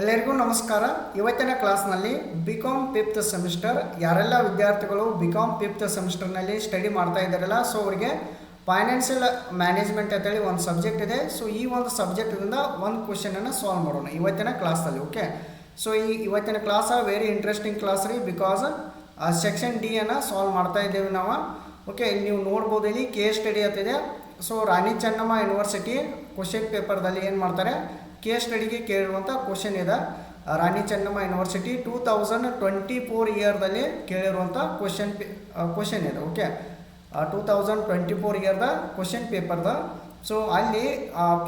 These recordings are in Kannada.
ಎಲ್ಲರಿಗೂ ನಮಸ್ಕಾರ. ಇವತ್ತಿನ ಕ್ಲಾಸ್ನಲ್ಲಿ ಬಿಕಾಮ್ ಫಿಫ್ತ್ ಸೆಮಿಸ್ಟರ್ ಯಾರೆಲ್ಲ ವಿದ್ಯಾರ್ಥಿಗಳು ಬಿಕಾಮ್ ಫಿಫ್ತ್ ಸೆಮಿಸ್ಟರ್ನಲ್ಲಿ ಸ್ಟಡಿ ಮಾಡ್ತಾ ಇದ್ದಾರಲ್ಲ, ಸೊ ಅವರಿಗೆ ಫೈನಾನ್ಷಿಯಲ್ ಮ್ಯಾನೇಜ್ಮೆಂಟ್ ಅಂತೇಳಿ ಒಂದು ಸಬ್ಜೆಕ್ಟ್ ಇದೆ. ಸೊ ಈ ಒಂದು ಸಬ್ಜೆಕ್ಟಿಂದ ಒಂದು ಕ್ವಶನನ್ನು ಸಾಲ್ವ್ ಮಾಡೋಣ ಇವತ್ತಿನ ಕ್ಲಾಸಲ್ಲಿ. ಓಕೆ, ಸೊ ಇವತ್ತಿನ ಕ್ಲಾಸ ವೆರಿ ಇಂಟ್ರೆಸ್ಟಿಂಗ್ ಕ್ಲಾಸ್ ರೀ, ಬಿಕಾಸ್ ಸೆಕ್ಷನ್ ಡಿ ಅನ್ನು ಸಾಲ್ವ್ ಮಾಡ್ತಾ ಇದ್ದೇವೆ ನಾವು. ಓಕೆ, ಇಲ್ಲಿ ನೀವು ನೋಡ್ಬೋದು, ಇಲ್ಲಿ ಕೇಸ್ ಸ್ಟಡಿ ಅಂತಿದೆ. So Rani Chennamma university question ಪೇಪರ್ದಲ್ಲಿ ಏನು ಮಾಡ್ತಾರೆ, ಕೇಸ್ ಸ್ಟಡಿಗೆ ಕೇಳಿರುವಂಥ ಕ್ವಶನ್ ಇದೆ. ರಾಣಿ ಚೆನ್ನಮ್ಮ ಯೂನಿವರ್ಸಿಟಿ 2024 ಇಯರ್ದಲ್ಲಿ ಕೇಳಿರುವಂಥ ಕ್ವಶನ್ ಇದೆ. ಓಕೆ, 2024 ಇಯರ್ದ ಕ್ವಶನ್ ಪೇಪರ್ದ. ಸೊ ಅಲ್ಲಿ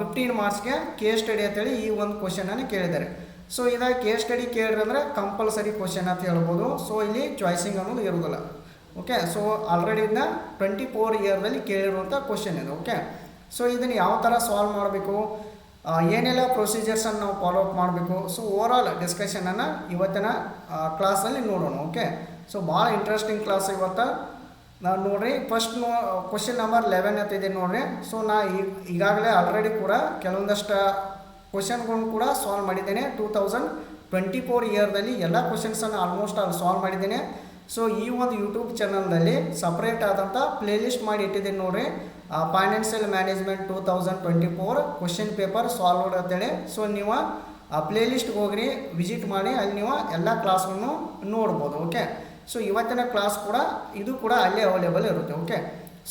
15 ಮಾರ್ಕ್ಸ್ಗೆ ಕೇಸ್ ಸ್ಟಡಿ ಅಂತೇಳಿ ಈ ಒಂದು ಕ್ವಶನನ್ನು ಕೇಳಿದ್ದಾರೆ. ಸೊ ಇದಾಗ ಕೇಸ್ ಸ್ಟಡಿ ಕೇಳಿದ್ರೆ ಕಂಪಲ್ಸರಿ ಕ್ವಶನ್ ಅಂತ ಹೇಳ್ಬೋದು. ಸೊ ಇಲ್ಲಿ ಚಾಯ್ಸಿಂಗ್ ಅನ್ನೋದು ಇರೋದಿಲ್ಲ. ಓಕೆ, ಸೊ ಆಲ್ರೆಡಿ ಇದನ್ನ 24 ಇಯರ್ದಲ್ಲಿ ಕೇಳಿರುವಂಥ ಕ್ವಶನ್ ಇದೆ. ಓಕೆ, ಸೊ ಇದನ್ನು ಯಾವ ಥರ ಸಾಲ್ವ್ ಮಾಡಬೇಕು, ಏನೆಲ್ಲ ಪ್ರೊಸೀಜರ್ಸನ್ನು ನಾವು ಫಾಲೋ ಅಪ್ ಮಾಡಬೇಕು, ಸೊ ಓವರಾಲ್ ಡಿಸ್ಕಷನನ್ನು ಇವತ್ತಿನ ಕ್ಲಾಸಲ್ಲಿ ನೋಡೋಣ. ಓಕೆ, ಸೊ ಭಾಳ ಇಂಟ್ರೆಸ್ಟಿಂಗ್ ಕ್ಲಾಸ್ ಇವತ್ತು. ನಾನು ನೋಡಿರಿ, ಫಸ್ಟ್ ಕ್ವಶನ್ ನಂಬರ್ 11 ಅಂತಿದೆ ನೋಡಿರಿ. ಸೊ ನಾ ಈಗಾಗಲೇ ಆಲ್ರೆಡಿ ಕೂಡ ಕೆಲವೊಂದಷ್ಟು ಕ್ವಶನ್ಗಳನ್ನು ಕೂಡ ಸಾಲ್ವ್ ಮಾಡಿದ್ದೇನೆ. 2024 ಇಯರ್ದಲ್ಲಿ ಎಲ್ಲ ಕ್ವಶನ್ಸನ್ನು ಆಲ್ಮೋಸ್ಟ್ ಅಲ್ಲಿ ಸಾಲ್ವ್ ಮಾಡಿದ್ದೇನೆ. ಸೊ ಈ ಒಂದು ಯೂಟ್ಯೂಬ್ ಚಾನಲ್ನಲ್ಲಿ ಸಪ್ರೇಟ್ ಆದಂಥ ಪ್ಲೇಲಿಸ್ಟ್ ಮಾಡಿ ಇಟ್ಟಿದ್ದೀನಿ ನೋಡಿರಿ, financial management 2024 question paper solve ಅಂತೇಳಿ. ಸೊ ನೀವು ಆ ಪ್ಲೇಲಿಸ್ಟ್ಗೆ ಹೋಗ್ರಿ, ವಿಸಿಟ್ ಮಾಡಿ, ಅಲ್ಲಿ ನೀವು ಎಲ್ಲ ಕ್ಲಾಸ್ಗಳನ್ನು ನೋಡ್ಬೋದು. ಓಕೆ, ಸೊ ಇವತ್ತಿನ ಕ್ಲಾಸ್ ಕೂಡ ಇದು ಕೂಡ ಅಲ್ಲೇ ಅವೈಲೇಬಲ್ ಇರುತ್ತೆ. ಓಕೆ,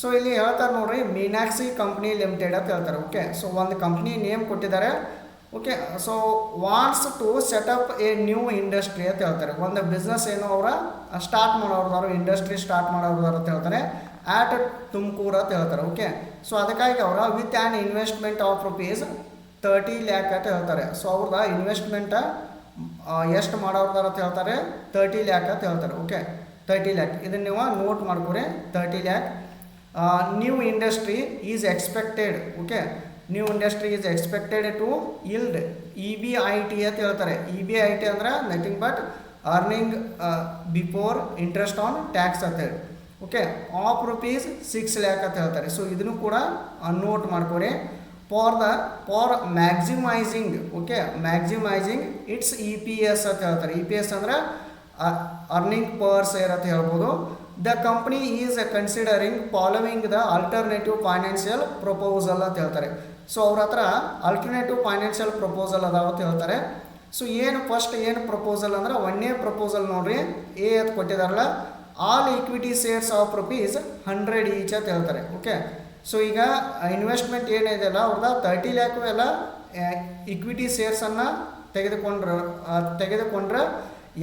ಸೊ ಇಲ್ಲಿ ಹೇಳ್ತಾರೆ ನೋಡ್ರಿ, ಮೀನಾಕ್ಷಿ ಕಂಪ್ನಿ ಲಿಮಿಟೆಡ್ ಅಂತ ಹೇಳ್ತಾರೆ. ಓಕೆ, ಸೊ ಒಂದು ಕಂಪ್ನಿ ನೇಮ್ ಕೊಟ್ಟಿದ್ದಾರೆ. Okay, so wants to set up a new industry ಅಂತ ಹೇಳ್ತಾರೆ. ಒಂದು ಬಿಸ್ನೆಸ್ ಏನೋ ಅವರ ಸ್ಟಾರ್ಟ್ ಮಾಡೋರು, ಇಂಡಸ್ಟ್ರಿ ಸ್ಟಾರ್ಟ್ ಮಾಡೋರು ಅಂತ ಹೇಳ್ತಾರೆ. ಆಟ್ ತುಮಕೂರು ಅಂತ ಹೇಳ್ತಾರೆ. ಓಕೆ, ಸೊ ಅದಕ್ಕಾಗಿ ಅವರ with an investment of rupees 30 lakh ಅಂತ ಹೇಳ್ತಾರೆ. ಸೊ ಅವ್ರದ ಇನ್ವೆಸ್ಟ್ಮೆಂಟ್ ಎಷ್ಟು ಮಾಡೋರ್ದಾರ ಅಂತ ಹೇಳ್ತಾರೆ, 30 lakh ಅಂತ ಹೇಳ್ತಾರೆ. ಓಕೆ, 30 lakh ಇದನ್ನು ನೀವು ನೋಟ್ ಮಾಡ್ಕೊರಿ, 30 lakh. New industry is expected. Okay, new industry is expected to yield EBIT ಅಂತ ಹೇಳ್ತಾರೆ. EBIT ಅಂದ್ರೆ nothing but earning before interest and tax ಅಂತೇಳಿ. ಓಕೆ, ಆಫ್ ರುಪೀಸ್ 6 lakh ಅಂತ ಹೇಳ್ತಾರೆ. ಸೊ ಇದನ್ನು ಕೂಡ ನೋಟ್ ಮಾಡ್ಕೊರಿ. For maximising, okay, maximising it's EPS ಅಂತ ಹೇಳ್ತಾರೆ. EPS ಅಂದ್ರೆ ಅರ್ನಿಂಗ್ ಪರ್ ಶೇರ್ ಅಂತ ಹೇಳ್ಬೋದು. The company is considering following the alternative financial proposal ಅಂತ ಹೇಳ್ತಾರೆ. ಸೊ ಅವ್ರ ಹತ್ರ ಆಲ್ಟರ್ನೇಟಿವ್ ಫೈನಾನ್ಷಿಯಲ್ ಪ್ರಪೋಸಲ್ ಅದಾವ ಅಂತ ಹೇಳ್ತಾರೆ. ಸೊ ಫಸ್ಟ್ ಏನು ಪ್ರಪೋಸಲ್ ಅಂದ್ರೆ, ಒಂದೇ ಪ್ರಪೋಸಲ್ ನೋಡ್ರಿ, ಎ ಅಂತ ಕೊಟ್ಟಿದಾರಲ್ಲ, all equity shares of rupees 100 each ಅಂತ ಹೇಳ್ತಾರೆ. ಓಕೆ, ಸೊ ಈಗ ಇನ್ವೆಸ್ಟ್ಮೆಂಟ್ ಏನಿದೆಯಲ್ಲ ಅವ್ರದ್ದು 30 lakh ಎಲ್ಲ ಈಕ್ವಿಟಿ ಶೇರ್ಸನ್ನು ತೆಗೆದುಕೊಂಡ್ರೆ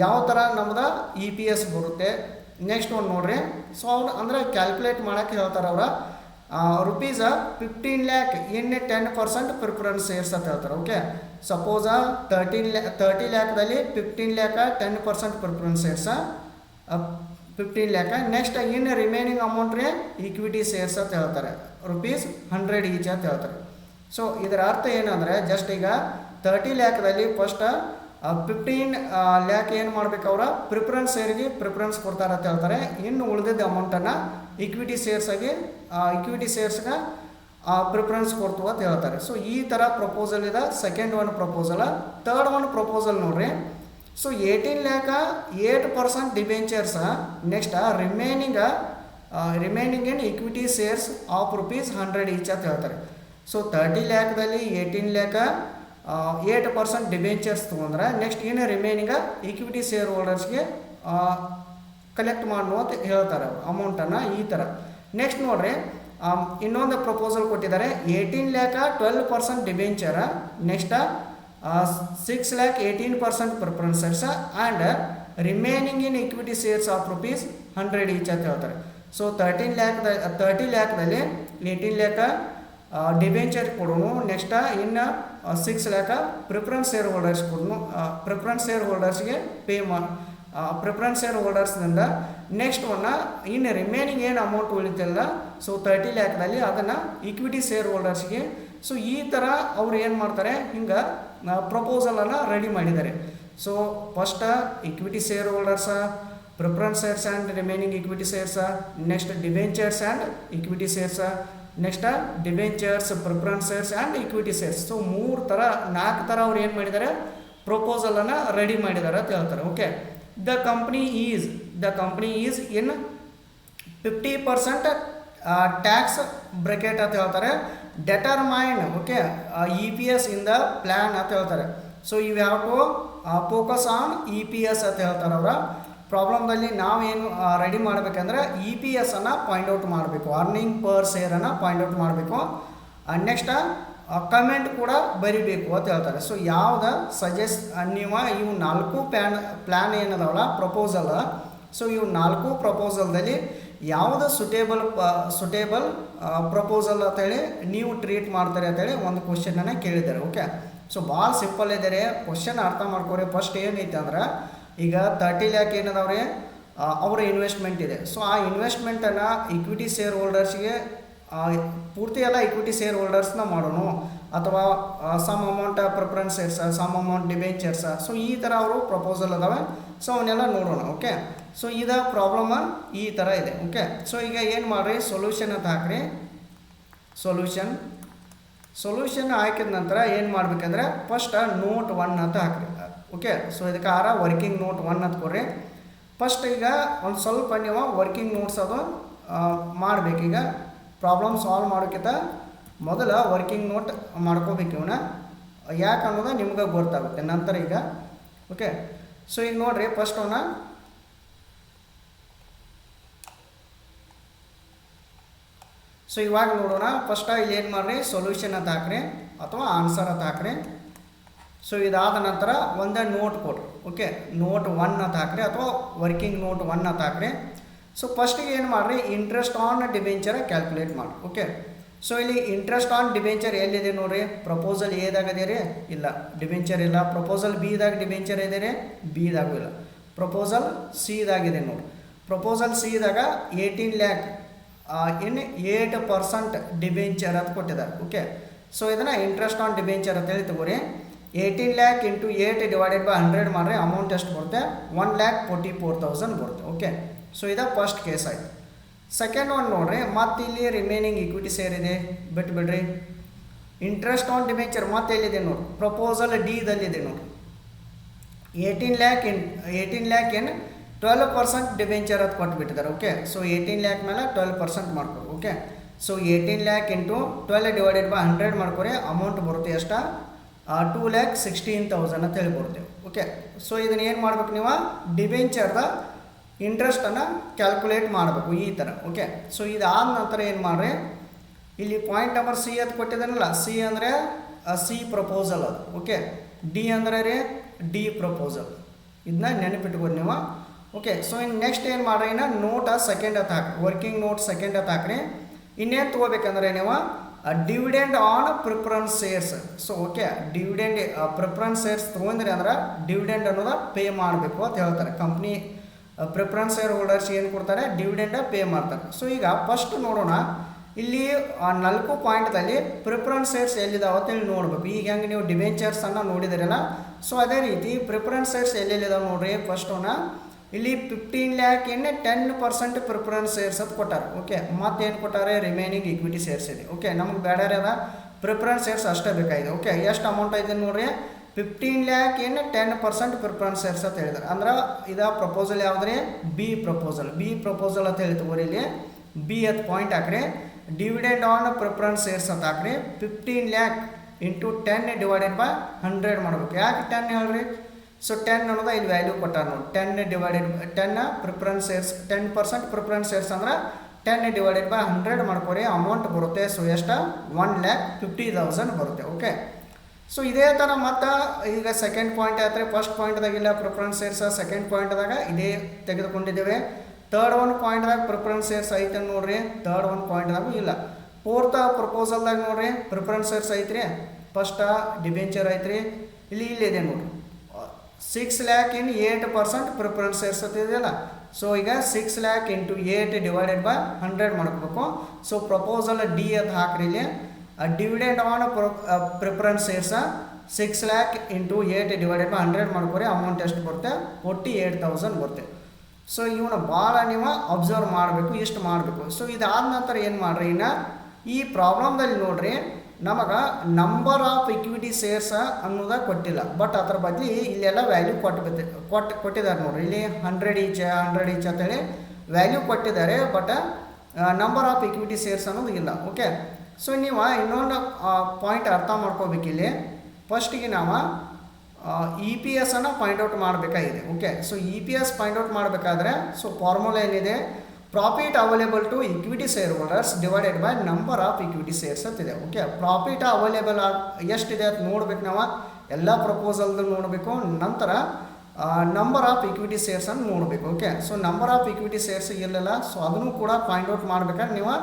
ಯಾವ ಥರ ನಮ್ದು EPS ಬರುತ್ತೆ. ನೆಕ್ಸ್ಟ್ ಒಂದು ನೋಡ್ರಿ, ಸೊ ಅವ್ರು ಅಂದರೆ ಕ್ಯಾಲ್ಕುಲೇಟ್ ಮಾಡೋಕ್ಕೆ ಹೇಳ್ತಾರೆ. ಅವರ rupees 15 lakh in 10% preference shares ಅಂತ ಹೇಳ್ತಾರೆ. ಓಕೆ, ಸಪೋಸ 30 lakhದಲ್ಲಿ 15 lakh 10% preference shares 15 lakh. Next ಇನ್ನು ರಿಮೈನಿಂಗ್ ಅಮೌಂಟ್ ರೀ ಈಕ್ವಿಟಿ ಶೇರ್ಸ್ ಅಂತ ಹೇಳ್ತಾರೆ, ರುಪೀಸ್ 100 ಈಚ್ ಅಂತ ಹೇಳ್ತಾರೆ. ಸೊ ಇದರ ಅರ್ಥ ಏನಂದರೆ, ಜಸ್ಟ್ ಈಗ 30 lakhದಲ್ಲಿ ಫಸ್ಟ್ 15 lakh ಏನು ಮಾಡ್ಬೇಕು, ಅವರ ಪ್ರಿಫರೆನ್ಸ್ ಶೇರಿಗೆ ಪ್ರಿಫರೆನ್ಸ್ ಕೊಡ್ತಾರೆ ಅಂತ ಹೇಳ್ತಾರೆ. ಇನ್ನು ಉಳಿದಿದ್ದ ಅಮೌಂಟನ್ನು ಈಕ್ವಿಟಿ ಶೇರ್ಸ್ಗೆ ಪ್ರಿಫರೆನ್ಸ್ ಕೊಡ್ತು ಅಂತ ಹೇಳ್ತಾರೆ. ಸೊ ಈ ಥರ ಪ್ರಪೋಸಲ್ ಇದೆ. Second one proposal. Third one proposal ನೋಡ್ರಿ, so 18 lakh 8% debentures. Next remaining in equity shares of rupees 100 each ಅಂತ ಹೇಳ್ತಾರೆ. ಸೊ 30 lakhದಲ್ಲಿ 18 lakh 8% ಡಿಬೆಂಚರ್ಸ್ ತೊಗೊಂಡ್ರೆ, ನೆಕ್ಸ್ಟ್ ಏನು ರಿಮೈನಿಂಗ ಈಕ್ವಿಟಿ ಶೇರ್ ಹೋಲ್ಡರ್ಸ್ಗೆ ಕಲೆಕ್ಟ್ ಮಾಡು ಅಂತ ಹೇಳ್ತಾರೆ ಅಮೌಂಟನ್ನು. ಈ ಥರ ನೆಕ್ಸ್ಟ್ ನೋಡ್ರಿ, ಇನ್ನೊಂದು ಪ್ರಪೋಸಲ್ ಕೊಟ್ಟಿದ್ದಾರೆ. 18 lakh 12% debenture, next 6 lakh 18% preference shares and remaining in equity shares of rupees 100 each ಅಂತ ಹೇಳ್ತಾರೆ. ಸೊ 30 lakhದಲ್ಲಿ 18 lakh ಡಿಬೆಂಚರ್ ಕೊಡೋನು, ನೆಕ್ಸ್ಟ್ ಇನ್ನು 6 lakh ಪ್ರಿಫರೆನ್ಸ್ ಶೇರ್ ಹೋಲ್ಡರ್ಸ್ ಕೊಡೋನು. ಪ್ರಿಫರೆನ್ಸ್ ಶೇರ್ ಹೋಲ್ಡರ್ಸ್ಗೆ ಪ್ರಿಫರೆನ್ಸ್ ಶೇರ್ ಹೋಲ್ಡರ್ಸ್ನಿಂದ ನೆಕ್ಸ್ಟ್ ಇನ್ನು ರಿಮೈನಿಂಗ್ ಏನು ಅಮೌಂಟ್ ಉಳಿತಿಲ್ಲ, ಸೊ 30 lakhದಲ್ಲಿ ಅದನ್ನು ಈಕ್ವಿಟಿ ಶೇರ್ ಹೋಲ್ಡರ್ಸ್ಗೆ. ಸೊ ಈ ಥರ ಅವ್ರು ಏನು ಮಾಡ್ತಾರೆ, ಹಿಂಗೆ ಪ್ರಪೋಸಲನ್ನು ರೆಡಿ ಮಾಡಿದ್ದಾರೆ. So first equity share holders, preference shares and remaining equity shares, next debentures and equity shares, next debentures, preference shares and equity shares. So 4 ಥರ ಅವ್ರು ಏನು ಮಾಡಿದ್ದಾರೆ, ಪ್ರಪೋಸಲನ್ನು ರೆಡಿ ಮಾಡಿದ್ದಾರೆ ಅಂತ ಹೇಳ್ತಾರೆ. Okay, the company is in 50% tax bracket ಅಂತ ಹೇಳ್ತಾರೆ. Determine okay EPS in the plan ಅಂತ ಹೇಳ್ತಾರೆ. So you have to focus on EPS ಅಂತ ಹೇಳ್ತಾರೆ. ಅವರ ಪ್ರಾಬ್ಲಮ್ದಲ್ಲಿ ನಾವೇನು ರೆಡಿ ಮಾಡಬೇಕಂದ್ರೆ EPS ಅನ್ನು ಪಾಯಿಂಟ್ ಔಟ್ ಮಾಡಬೇಕು, ಅರ್ನಿಂಗ್ ಪರ್ ಶೇರನ್ನು ಪಾಯಿಂಟ್ ಔಟ್ ಮಾಡಬೇಕು. ನೆಕ್ಸ್ಟ್ ಕಮೆಂಟ್ ಕೂಡ ಬರಿಬೇಕು ಅಂತ ಹೇಳ್ತಾರೆ. ಸೊ ಯಾವ್ದು ನೀವು ಇವು 4 ಪ್ಲ್ಯಾನ್ ಏನದಾವಲ್ಲ ಪ್ರಪೋಸಲ್, ಸೊ ಇವು 4 ಪ್ರಪೋಸಲ್ದಲ್ಲಿ ಯಾವುದು ಸುಟೇಬಲ್ ಪ್ರಪೋಸಲ್ ಅಂತೇಳಿ ನೀವು ಟ್ರೀಟ್ ಮಾಡ್ತಾರೆ ಅಂತೇಳಿ ಒಂದು ಕ್ವಶನನ್ನು ಕೇಳಿದ್ದಾರೆ. ಓಕೆ, ಸೊ ಭಾಳ ಸಿಂಪಲ್ ಇದ್ದಾರೆ. ಕ್ವಶನ್ ಅರ್ಥ ಮಾಡ್ಕೊರಿ. ಫಸ್ಟ್ ಏನೈತೆ ಅಂದ್ರೆ ಈಗ 30 ಲ್ಯಾಕ್ ಏನದವ್ರಿ ಅವರ ಇನ್ವೆಸ್ಟ್ಮೆಂಟ್ ಇದೆ. ಸೊ ಆ ಇನ್ವೆಸ್ಟ್ಮೆಂಟನ್ನು ಇಕ್ವಿಟಿ ಶೇರ್ ಹೋಲ್ಡರ್ಸ್ಗೆ ಪೂರ್ತಿ ಎಲ್ಲ ಇಕ್ವಿಟಿ ಶೇರ್ ಹೋಲ್ಡರ್ಸ್ನ ಮಾಡೋಣ, ಅಥವಾ some amount preference shares, some amount debentures. So ಈ ಥರ ಅವರು ಪ್ರಪೋಸಲ್ ಅದಾವೆ. ಸೊ ಅವನ್ನೆಲ್ಲ ನೋಡೋಣ. ಓಕೆ, ಸೊ ಇದು ಪ್ರಾಬ್ಲಮ್ ಈ ಥರ ಇದೆ. ಓಕೆ, ಸೊ ಈಗ ಏನು ಮಾಡಿರಿ, ಸೊಲ್ಯೂಷನ್ ಅಂತ ಹಾಕ್ರಿ. ಸೊಲ್ಯೂಷನ್ ಹಾಕಿದ ನಂತರ ಏನು ಮಾಡಬೇಕಂದ್ರೆ ಫಸ್ಟ್ ನೋಟ್ 1 ಅಂತ ಹಾಕ್ರಿ. ಓಕೆ, ಸೊ ಇದಕ್ಕೆ ವರ್ಕಿಂಗ್ ನೋಟ್ 1 ಅಂತ ಕೊಡ್ರಿ. ಫಸ್ಟ್ ಈಗ ಒಂದು ಸ್ವಲ್ಪ ನೀವು ವರ್ಕಿಂಗ್ ನೋಟ್ಸ್ ಅದು ಮಾಡಬೇಕೀಗ. ಪ್ರಾಬ್ಲಮ್ ಸಾಲ್ವ್ ಮಾಡೋಕ್ಕಿಂತ ಮೊದಲು ವರ್ಕಿಂಗ್ ನೋಟ್ ಮಾಡ್ಕೋಬೇಕು ಇವನ್ನ, ಯಾಕೆ ಅನ್ನೋದು ನಿಮ್ಗೆ ಗೊತ್ತಾಗುತ್ತೆ ನಂತರ ಈಗ. ಓಕೆ, ಸೊ ಈಗ ನೋಡಿರಿ ಫಸ್ಟ್ ಅವನ್ನ ಸೊ ಇವಾಗ ನೋಡೋಣ. ಫಸ್ಟ್ ಇಲ್ಲಿ ಏನು ಮಾಡಿರಿ, ಸೊಲ್ಯೂಷನ್ ಅಂತ ಹಾಕ್ರಿ ಅಥವಾ ಆನ್ಸರ್ ಅಂತ ಹಾಕ್ರಿ. ಸೊ ಇದಾದ ನಂತರ ಒಂದೇ ನೋಟ್ ಕೊಡ್ರಿ. ಓಕೆ, ನೋಟ್ 1 ಅಂತ ಹಾಕ್ರಿ ಅಥವಾ ವರ್ಕಿಂಗ್ ನೋಟ್ 1 ಅಂತ ಹಾಕ್ರಿ. ಸೊ ಫಸ್ಟಿಗೆ ಏನು ಮಾಡಿರಿ, ಇಂಟ್ರೆಸ್ಟ್ ಆನ್ ಡಿಬೆಂಚರ್ ಕ್ಯಾಲ್ಕುಲೇಟ್ ಮಾಡಿ. ಓಕೆ, ಸೊ ಇಲ್ಲಿ ಇಂಟ್ರೆಸ್ಟ್ ಆನ್ ಡಿಬೆಂಚರ್ ಎಲ್ಲಿದೆ ನೋಡಿರಿ, ಪ್ರಪೋಸಲ್ ಎದಾಗಿದೆ ರೀ, ಇಲ್ಲ ಡಿಬೆಂಚರ್ ಇಲ್ಲ. ಪ್ರಪೋಸಲ್ ಬಿದಾಗ ಡಿಬೆಂಚರ್ ಇದೆ ರೀ, ಬಿದಾಗೂ ಇಲ್ಲ. ಪ್ರಪೋಸಲ್ ಸಿದಾಗಿದೆ ನೋಡಿ. ಪ್ರಪೋಸಲ್ ಸಿದಾಗ 18 ಲ್ಯಾಕ್ ಇನ್ 8% ಡಿಬೆಂಚರ್ ಅಂತ ಕೊಟ್ಟಿದ್ದಾರೆ. ಓಕೆ, ಸೊ ಇದನ್ನು ಇಂಟ್ರೆಸ್ಟ್ ಆನ್ ಡಿಬೆಂಚರ್ ಅಂತೇಳಿ ತಗೋರಿ. 18 ಲ್ಯಾಕ್ ಇಂಟು 8 ಡಿವೈಡೆಡ್ ಬೈ 100 ಮಾಡಿರಿ, ಅಮೌಂಟ್ ಎಷ್ಟು ಬರುತ್ತೆ, 1,44,000 ಬರುತ್ತೆ. ಓಕೆ, ಸೊ ಇದು ಫಸ್ಟ್ ಕೇಸ್ ಆಯಿತು. ಸೆಕೆಂಡ್ ಒನ್ ನೋಡ್ರಿ, ಮತ್ತು ಇಲ್ಲಿ ರಿಮೈನಿಂಗ್ ಇಕ್ವಿಟಿ ಶೇರ್ ಇದೆ, ಬಿಟ್ಬಿಡ್ರಿ. ಇಂಟ್ರೆಸ್ಟ್ ಆನ್ ಡಿಬೆಂಚರ್ ಮತ್ತೆ ಎಲ್ಲಿದೆ ನೋಡಿ, ಪ್ರಪೋಸಲ್ ಡಿದಲ್ಲಿದೆ ನೋಡಿ. 18 ಲ್ಯಾಕ್ ಇನ್ 12% ಡಿಬೆಂಚರ್ ಅಂತ ಕೊಟ್ಬಿಟ್ಟಿದ್ದಾರೆ. ಓಕೆ, ಸೊ 18 ಲ್ಯಾಕ್ ಮೇಲೆ 12% ಮಾಡ್ಕೊರಿ. Okay, so 18 lakh into 12 divided by 100 ಮಾಡ್ಕೊರಿ, ಅಮೌಂಟ್ ಬರುತ್ತೆ ಎಷ್ಟು, 2,16,000 ಅಂತ ಹೇಳಿ ಬರುತ್ತೆ. ಓಕೆ, ಸೊ ಇದನ್ನ ಏನು ಮಾಡ್ಬೇಕು ನೀವು, ಡಿಬೆಂಚರ್ದ ಇಂಟ್ರೆಸ್ಟನ್ನು ಕ್ಯಾಲ್ಕುಲೇಟ್ ಮಾಡಬೇಕು ಈ ಥರ. ಓಕೆ, ಸೊ ಇದಾದ ನಂತರ ಏನು ಮಾಡಿರಿ, ಇಲ್ಲಿ ಪಾಯಿಂಟ್ ನಂಬರ್ ಸಿ ಅಂತ ಕೊಟ್ಟಿದ್ದಾನಲ್ಲ, ಸಿ ಅಂದರೆ ಸಿ ಪ್ರಪೋಸಲ್ ಅದು. ಓಕೆ, ಡಿ ಅಂದರೆ ರೀ ಡಿ ಪ್ರಪೋಸಲ್, ಇದನ್ನ ನೆನಪಿಟ್ಕೊಂಡು ನೀವು. ಓಕೆ, ಸೊ ಇನ್ನು ನೆಕ್ಸ್ಟ್ ಏನು ಮಾಡ್ರಿ, ಇನ್ನು ನೋಟ್ ಸೆಕೆಂಡ್ ಅಂತ ಹಾಕಿ, ವರ್ಕಿಂಗ್ ನೋಟ್ ಸೆಕೆಂಡ್ ಅಂತ ಹಾಕ್ರಿ. ಇನ್ನೇನು ತೊಗೋಬೇಕಂದ್ರೆ ನೀವು dividend on preference shares. So okay, dividend preference shares ತೊಗೊಂಡ್ರಿ ಅಂದ್ರೆ ಡಿವಿಡೆಂಡ್ ಅನ್ನೋದು ಪೇ ಮಾಡಬೇಕು ಅಂತ ಹೇಳ್ತಾರೆ. ಕಂಪ್ನಿ ಪ್ರಿಫರೆನ್ಸ್ ಶೇರ್ ಹೋಲ್ಡರ್ಸ್ ಏನು ಕೊಡ್ತಾರೆ, ಡಿವಿಡೆಂಡ ಪೇ ಮಾಡ್ತಾರೆ. ಸೊ ಈಗ ಫಸ್ಟ್ ನೋಡೋಣ, ಇಲ್ಲಿ 4 ಪಾಯಿಂಟ್ದಲ್ಲಿ ಪ್ರಿಫರೆನ್ಸ್ ಶೇರ್ಸ್ ಎಲ್ಲಿದ್ದಾವೆ ಅಂತೇಳಿ ನೋಡಬೇಕು. ಈಗ ಹೆಂಗೆ ನೀವು ಡಿಬೆಂಚರ್ಸನ್ನು ನೋಡಿದಿರಲ್ಲ, ಸೊ ಅದೇ ರೀತಿ ಪ್ರಿಫರೆನ್ಸ್ ಶೇರ್ಸ್ ಎಲ್ಲೆಲ್ಲಿದ್ದಾವೆ ನೋಡ್ರಿ. ಫಸ್ಟ್ ಇಲ್ಲಿ 15 ಲ್ಯಾಕ್ ಇನ್ 10% ಪ್ರಿಫರೆನ್ಸ್ ಶೇರ್ಸ್ ಅಂತ ಕೊಟ್ಟಾರೆ. ಓಕೆ, ಮತ್ತೇನು ಕೊಟ್ಟಾರೆ, ರಿಮೈನಿಂಗ್ ಇಕ್ವಿಟಿ ಶೇರ್ಸ್ ಇದೆ. ಓಕೆ, ನಮಗೆ ಬೇಡ ಅದ ಪ್ರಿಫರೆನ್ಸ್ ಶೇರ್ಸ್ ಅಷ್ಟೇ ಬೇಕಾಗಿದೆ. ಓಕೆ, ಎಷ್ಟು ಅಮೌಂಟ್ ಐತೆ ನೋಡ್ರಿ, 15 ಲ್ಯಾಕ್ ಇನ್ 10% ಪ್ರಿಫರೆನ್ಸ್ ಶೇರ್ಸ್ ಅಂತ ಹೇಳಿದ್ದಾರೆ. ಅಂದ್ರೆ ಇದು ಪ್ರಪೋಸಲ್ ಯಾವುದ್ರಿ, ಬಿ ಪ್ರಪೋಸಲ್ ಅಂತ ಹೇಳಿ ತಗೋರಿ. ಇಲ್ಲಿ ಬಿ at ಪಾಯಿಂಟ್ ಹಾಕ್ರಿ. ಡಿವಿಡೆಂಡ್ ಆನ್ ಪ್ರಿಫರೆನ್ಸ್ ಶೇರ್ಸ್ ಅಂತ ಹಾಕ್ರಿ. 15 ಲ್ಯಾಕ್ ಇಂಟು 10 ಡಿವೈಡೆಡ್ ಬೈ 100 ಮಾಡಬೇಕು. ಯಾಕೆ 10 ಹೇಳ್ರಿ, ಸೊ 10 ಅನ್ನೋದು ಇಲ್ಲಿ ವ್ಯಾಲ್ಯೂ ಕೊಟ್ಟಾರ ನೋಡಿ. 10 divided 10 preference shares, 10% preference shares ಅಂದ್ರೆ 10 ಡಿವೈಡೆಡ್ ಬೈ 100 ಮಾಡ್ಕೊರಿ, ಅಮೌಂಟ್ ಬರುತ್ತೆ. ಸೊ ಎಷ್ಟು, 1,50,000 ಬರುತ್ತೆ. ಓಕೆ, ಸೊ ಇದೇ ಥರ ಮತ್ತು ಈಗ ಸೆಕೆಂಡ್ ಪಾಯಿಂಟ್ ಆಯ್ತು. ಫಸ್ಟ್ ಪಾಯಿಂಟ್ದಾಗಿಲ್ಲ ಪ್ರಿಫರೆನ್ಸ್ ಶೇರ್ಸ್, ಸೆಕೆಂಡ್ ಪಾಯಿಂಟ್ದಾಗ ಇದೇ ತೆಗೆದುಕೊಂಡಿದ್ದೇವೆ. ಥರ್ಡ್ ಒನ್ ಪಾಯಿಂಟ್ದಾಗ ಪ್ರಿಫರೆನ್ಸ್ ಶೇರ್ಸ್ ಐತೆ ನೋಡ್ರಿ, ಥರ್ಡ್ ಒನ್ ಪಾಯಿಂಟ್ದಾಗೂ ಇಲ್ಲ. ಫೋರ್ತ್ ಪ್ರಪೋಸಲ್ದಾಗ ನೋಡ್ರಿ ಪ್ರಿಫರೆನ್ಸ್ ಶೇರ್ಸ್ ಐತ್ರಿ, ಫಸ್ಟ್ ಡಿಬೆಂಚರ್ ಐತ್ರಿ, ಇಲ್ಲಿದೆ ನೋಡ್ರಿ 6 ಲ್ಯಾಕ್ ಇನ್ 8% ಪ್ರಿಫರೆನ್ಸ್ ಶೇರ್ಸ್ ಅಂತಿದೆಯಲ್ಲ. ಸೊ ಈಗ 6 ಲ್ಯಾಕ್ ಇಂಟು 8 ಡಿವೈಡೆಡ್ ಬೈ 100 ಮಾಡ್ಕೋಬೇಕು. ಸೊ ಪ್ರಪೋಸಲ್ ಡಿ ಅಂತ ಹಾಕ್ರಿ. ಇಲ್ಲಿ dividend on preference shares 6 lakh into 8 divided by 100 ಮಾಡ್ಕೊರಿ, ಅಮೌಂಟ್ ಎಷ್ಟು ಬರುತ್ತೆ, 48,000 ಬರುತ್ತೆ. ಸೊ ಇವನ್ನ ಭಾಳ ನೀವು ಅಬ್ಸರ್ವ್ ಮಾಡಬೇಕು, ಇಷ್ಟು ಮಾಡಬೇಕು. ಸೊ ಇದಾದ ನಂತರ ಏನು ಮಾಡಿರಿ, ಇನ್ನು ಈ ಪ್ರಾಬ್ಲಮ್ದಲ್ಲಿ ನೋಡ್ರಿ ನಮಗೆ ನಂಬರ್ ಆಫ್ ಇಕ್ವಿಟಿ ಶೇರ್ಸ್ ಅನ್ನೋದ ಕೊಟ್ಟಿಲ್ಲ, ಬಟ್ ಅದ್ರ ಬದಲಿ ಇಲ್ಲೆಲ್ಲ ವ್ಯಾಲ್ಯೂ ಕೊಟ್ಟಿದ್ದಾರೆ ನೋಡ್ರಿ. ಇಲ್ಲಿ 100 ಈಚ್ ಅಂತೇಳಿ ವ್ಯಾಲ್ಯೂ ಕೊಟ್ಟಿದ್ದಾರೆ, but number of equity shares ಅನ್ನೋದು ಇಲ್ಲ. ಓಕೆ, ಸೊ ನೀವು ಇನ್ನೊಂದು ಪಾಯಿಂಟ್ ಅರ್ಥ ಮಾಡ್ಕೋಬೇಕಿಲ್ಲಿ. ಫಸ್ಟಿಗೆ ನಾವು EPS ಅನ್ನು ಫೈಂಡ್ ಔಟ್ ಮಾಡಬೇಕಾಗಿದೆ. Okay, so EPS find out ಮಾಡಬೇಕಾದ್ರೆ ಸೊ ಫಾರ್ಮುಲಾ ಏನಿದೆ, profit available to equity share holders divided by number of equity shares ಅಂತಿದೆ. ಓಕೆ, ಪ್ರಾಫಿಟ್ ಅವೈಲೇಬಲ್ ಎಷ್ಟಿದೆ ಅಂತ ನೋಡ್ಬೇಕು, ನಾವು ಎಲ್ಲ ಪ್ರಪೋಸಲ್ದು ನೋಡಬೇಕು, ನಂತರ ನಂಬರ್ ಆಫ್ ಇಕ್ವಿಟಿ ಶೇರ್ಸನ್ನು ನೋಡಬೇಕು. Okay, so number of equity shares ಇರಲಿಲ್ಲ, ಸೊ ಅದನ್ನು ಕೂಡ ಫೈಂಡ್ ಔಟ್ ಮಾಡ್ಬೇಕಾದ್ರೆ ನೀವು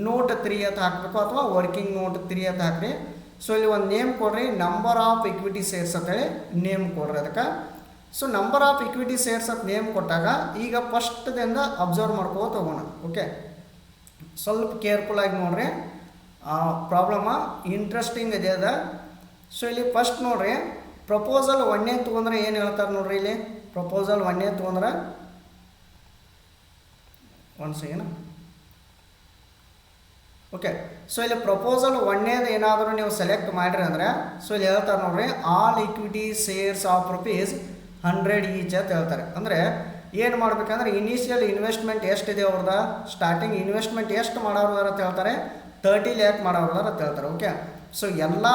ನೋಟ್ 3 ಅಂತ ಹಾಕಬೇಕು, ಅಥವಾ ವರ್ಕಿಂಗ್ ನೋಟ್ 3 ಅಂತ ಹಾಕ್ರಿ. ಸೊ ಇಲ್ಲಿ ಒಂದು ನೇಮ್ ಕೊಡ್ರಿ, ನಂಬರ್ ಆಫ್ ಇಕ್ವಿಟಿ ಶೇರ್ಸ್ ಅಂತೇಳಿ ನೇಮ್ ಕೊಡ್ರಿ ಅದಕ್ಕೆ. So number of equity shares ಅಂತ ನೇಮ್ ಕೊಟ್ಟಾಗ ಈಗ ಫಸ್ಟ್ದಿಂದ ಅಬ್ಸರ್ವ್ ಮಾಡ್ಕೋತ ಹೋಗೋಣ. ಓಕೆ, ಸ್ವಲ್ಪ ಕೇರ್ಫುಲ್ಲಾಗಿ ನೋಡ್ರಿ, ಪ್ರಾಬ್ಲಮ ಇಂಟ್ರೆಸ್ಟಿಂಗ್ ಇದೆ ಅದ. ಸೊ ಇಲ್ಲಿ ಫಸ್ಟ್ ನೋಡ್ರಿ, ಪ್ರಪೋಸಲ್ 1 ತೊಗೊಂಡ್ರೆ ಏನು ಹೇಳ್ತಾರೆ ನೋಡ್ರಿ. ಇಲ್ಲಿ ಪ್ರಪೋಸಲ್ 1 ತೊಗೊಂಡ್ರೆ ಒಂದು ಸೆಕೆಂಡ್. ಓಕೆ, ಸೊ ಇಲ್ಲಿ ಪ್ರಪೋಸಲ್ 1 ಏನಾದರೂ ನೀವು ಸೆಲೆಕ್ಟ್ ಮಾಡಿರಿ ಅಂದರೆ ಸೊ ಇಲ್ಲಿ ಹೇಳ್ತಾರೆ ನೋಡ್ರಿ, all equity shares of ₹100 each ಅಂತ ಹೇಳ್ತಾರೆ. ಅಂದರೆ ಏನು ಮಾಡ್ಬೇಕಂದ್ರೆ ಇನಿಷಿಯಲ್ ಇನ್ವೆಸ್ಟ್ಮೆಂಟ್ ಎಷ್ಟಿದೆ ಅವ್ರದ, ಸ್ಟಾರ್ಟಿಂಗ್ ಇನ್ವೆಸ್ಟ್ಮೆಂಟ್ ಎಷ್ಟು ಮಾಡೋದಾರ ಅಂತ ಹೇಳ್ತಾರೆ, 30 ಲ್ಯಾಕ್ ಮಾಡೋದಾರ ಅಂತ ಹೇಳ್ತಾರೆ. ಓಕೆ, ಸೊ ಎಲ್ಲ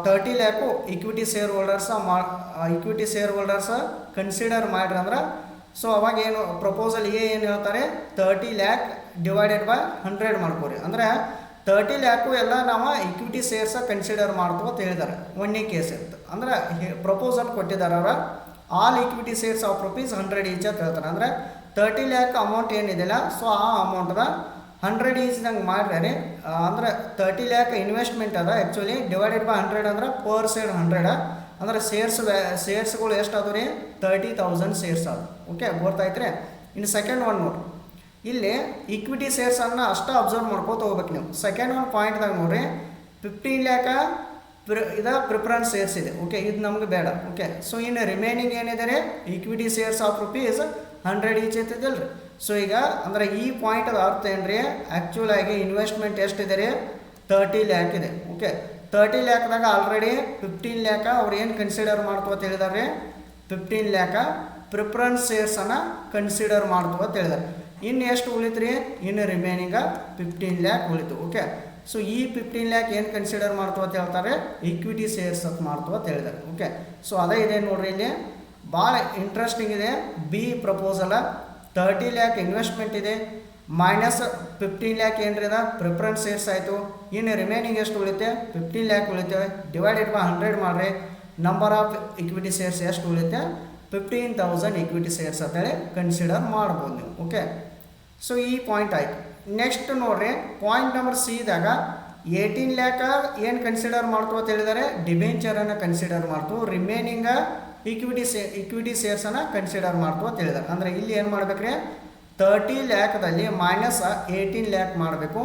30 ಲ್ಯಾಕು ಇಕ್ವಿಟಿ ಶೇರ್ ಹೋಲ್ಡರ್ಸ ಕನ್ಸಿಡರ್ ಮಾಡಿರಿ ಅಂದ್ರೆ ಸೊ ಅವಾಗ ಏನು ಪ್ರಪೋಸಲ್ ಏನು ಹೇಳ್ತಾರೆ, 30 ಲ್ಯಾಕ್ ಡಿವೈಡೆಡ್ ಬೈ 100 ಮಾಡ್ಕೋರಿ. ಅಂದರೆ 30 ಲ್ಯಾಕು ಎಲ್ಲ ನಾವು ಇಕ್ವಿಟಿ ಶೇರ್ಸ ಕನ್ಸಿಡರ್ ಮಾಡ್ತೀವಿ ಅಂತ ಹೇಳಿದ್ದಾರೆ. 1ನೇ ಕೇಸ್ ಇತ್ತು ಅಂದರೆ ಪ್ರಪೋಸಲ್ ಕೊಟ್ಟಿದ್ದಾರೆ ಅವರ, all equity shares of ₹100 each ಅಂತ ಹೇಳ್ತಾರೆ. ಅಂದರೆ 30 ಲ್ಯಾಕ್ ಅಮೌಂಟ್ ಏನಿದೆಯಲ್ಲ, ಸೊ ಆ ಅಮೌಂಟ್ದ 100 ಈಚ್ದಂಗೆ ಮಾಡಿರಿ. ಅಂದರೆ 30 ಲ್ಯಾಕ್ ಇನ್ವೆಸ್ಟ್ಮೆಂಟ್ ಅದ, ಆ್ಯಕ್ಚುಲಿ ಡಿವೈಡೆಡ್ ಬೈ 100 ಅಂದ್ರೆ ಪರ್ ಶೇರ್ 100, ಅಂದರೆ ಶೇರ್ಸ್ಗಳು ಎಷ್ಟು ಅದು ರೀ, 30,000 ಶೇರ್ಸ್ ಅದು. ಓಕೆ, ಗೊತ್ತಾಯ್ತು ರೀ. ಇನ್ನು ಸೆಕೆಂಡ್ ಒನ್ ನೋಡ್ರಿ, ಇಲ್ಲಿ ಇಕ್ವಿಟಿ ಶೇರ್ಸನ್ನು ಅಷ್ಟು ಅಬ್ಸರ್ವ್ ಮಾಡ್ಕೋತ ಹೋಗ್ಬೇಕು ನೀವು. ಸೆಕೆಂಡ್ ಒನ್ ಪಾಯಿಂಟ್ದಾಗ ನೋಡ್ರಿ, 15 ಲ್ಯಾಕ ಪ್ರಿಫರೆನ್ಸ್ ಶೇರ್ಸ್ ಇದೆ. ಓಕೆ, ಇದು ನಮ್ಗೆ ಬೇಡ. ಓಕೆ, ಸೊ ಇನ್ನು ರಿಮೈನಿಂಗ್ ಏನಿದೆ ರೀ, ಇಕ್ವಿಟಿ ಶೇರ್ಸ್ ಆಫ್ ₹100 ಈಚ್ ಇರ್ತಿದ್ದಿಲ್ಲ ರೀ. ಸೊ ಈಗ ಅಂದರೆ ಈ ಪಾಯಿಂಟ್ ಅರ್ಥ ಏನು ರೀ, ಆ್ಯಕ್ಚುಲ್ ಆಗಿ ಇನ್ವೆಸ್ಟ್ಮೆಂಟ್ ಎಷ್ಟಿದೆ ರೀ, 30 ಲ್ಯಾಕ್ ಇದೆ. ಓಕೆ, 30 ಲ್ಯಾಕ್ದಾಗ ಆಲ್ರೆಡಿ 15 ಲ್ಯಾಕ ಅವ್ರು ಏನು ಕನ್ಸಿಡರ್ ಮಾಡ್ತು ಅಂತ ಹೇಳಿದಾರೆ, 15 ಲ್ಯಾಕ ಪ್ರಿಫರೆನ್ಸ್ ಶೇರ್ಸನ್ನು ಕನ್ಸಿಡರ್ ಮಾಡ್ತು ಅಂತ ಹೇಳಿದಾರೆ. ಇನ್ನು ಎಷ್ಟು ಉಳಿತು ರೀ, ಇನ್ನು ರಿಮೈನಿಂಗ 15 ಲ್ಯಾಕ್ ಉಳಿತು. ಓಕೆ, ಸೊ ಈ 15 ಲ್ಯಾಕ್ ಏನು ಕನ್ಸಿಡರ್ ಮಾಡ್ತು ಅಂತ ಹೇಳ್ತಾರೆ, ಇಕ್ವಿಟಿ ಶೇರ್ಸ್ ಅಂತ ಮಾಡ್ತು ಅಂತ ಹೇಳಿದ್ದಾರೆ. ಓಕೆ, ಸೊ ಅದೇ ಇದೆ ನೋಡ್ರಿ, ಇಲ್ಲಿ ಭಾಳ ಇಂಟ್ರೆಸ್ಟಿಂಗ್ ಇದೆ. ಬಿ ಪ್ರಪೋಸಲ 30 ಲ್ಯಾಕ್ ಇನ್ವೆಸ್ಟ್ಮೆಂಟ್ ಇದೆ, ಮೈನಸ್ 15 ಲ್ಯಾಕ್ ಏನ್ರಿ ಅದ ಪ್ರಿಫರೆನ್ಸ್ ಶೇರ್ಸ್ ಆಯಿತು. ಇನ್ನು ರಿಮೈನಿಂಗ್ ಎಷ್ಟು ಉಳಿತೆ, 15 ಲ್ಯಾಕ್ ಉಳಿತೇವೆ, ಡಿವೈಡೆಡ್ ಬೈ 100 ಮಾಡಿರಿ. ನಂಬರ್ ಆಫ್ ಇಕ್ವಿಟಿ ಶೇರ್ಸ್ ಎಷ್ಟು ಉಳಿತೆ, 15,000 ಇಕ್ವಿಟಿ ಶೇರ್ಸ್ ಅಂತೇಳಿ ಕನ್ಸಿಡರ್ ಮಾಡ್ಬೋದು ನೀವು. ಓಕೆ, ಸೊ ಈ ಪಾಯಿಂಟ್ ಆಯಿತು. ನೆಕ್ಸ್ಟ್ ನೋಡ್ರಿ, ಪಾಯಿಂಟ್ ನಂಬರ್ ಸಿದಾಗ 18 ಲ್ಯಾಕ ಏನು ಕನ್ಸಿಡರ್ ಮಾಡ್ತು ಅಂತ ಹೇಳಿದ್ದಾರೆ, ಡಿಬೆಂಚರನ್ನು ಕನ್ಸಿಡರ್ ಮಾಡ್ತು. ರಿಮೈನಿಂಗ ಇಕ್ವಿಟಿ ಶೇರ್ಸನ್ನು ಕನ್ಸಿಡರ್ ಮಾಡ್ತು ಅಂತ ಹೇಳಿದ್ದಾರೆ. ಅಂದರೆ ಇಲ್ಲಿ ಏನು ಮಾಡ್ಬೇಕ್ರಿ, 30 ಲ್ಯಾಕ್ದಲ್ಲಿ ಮೈನಸ್ 18 ಲ್ಯಾಕ್ ಮಾಡಬೇಕು.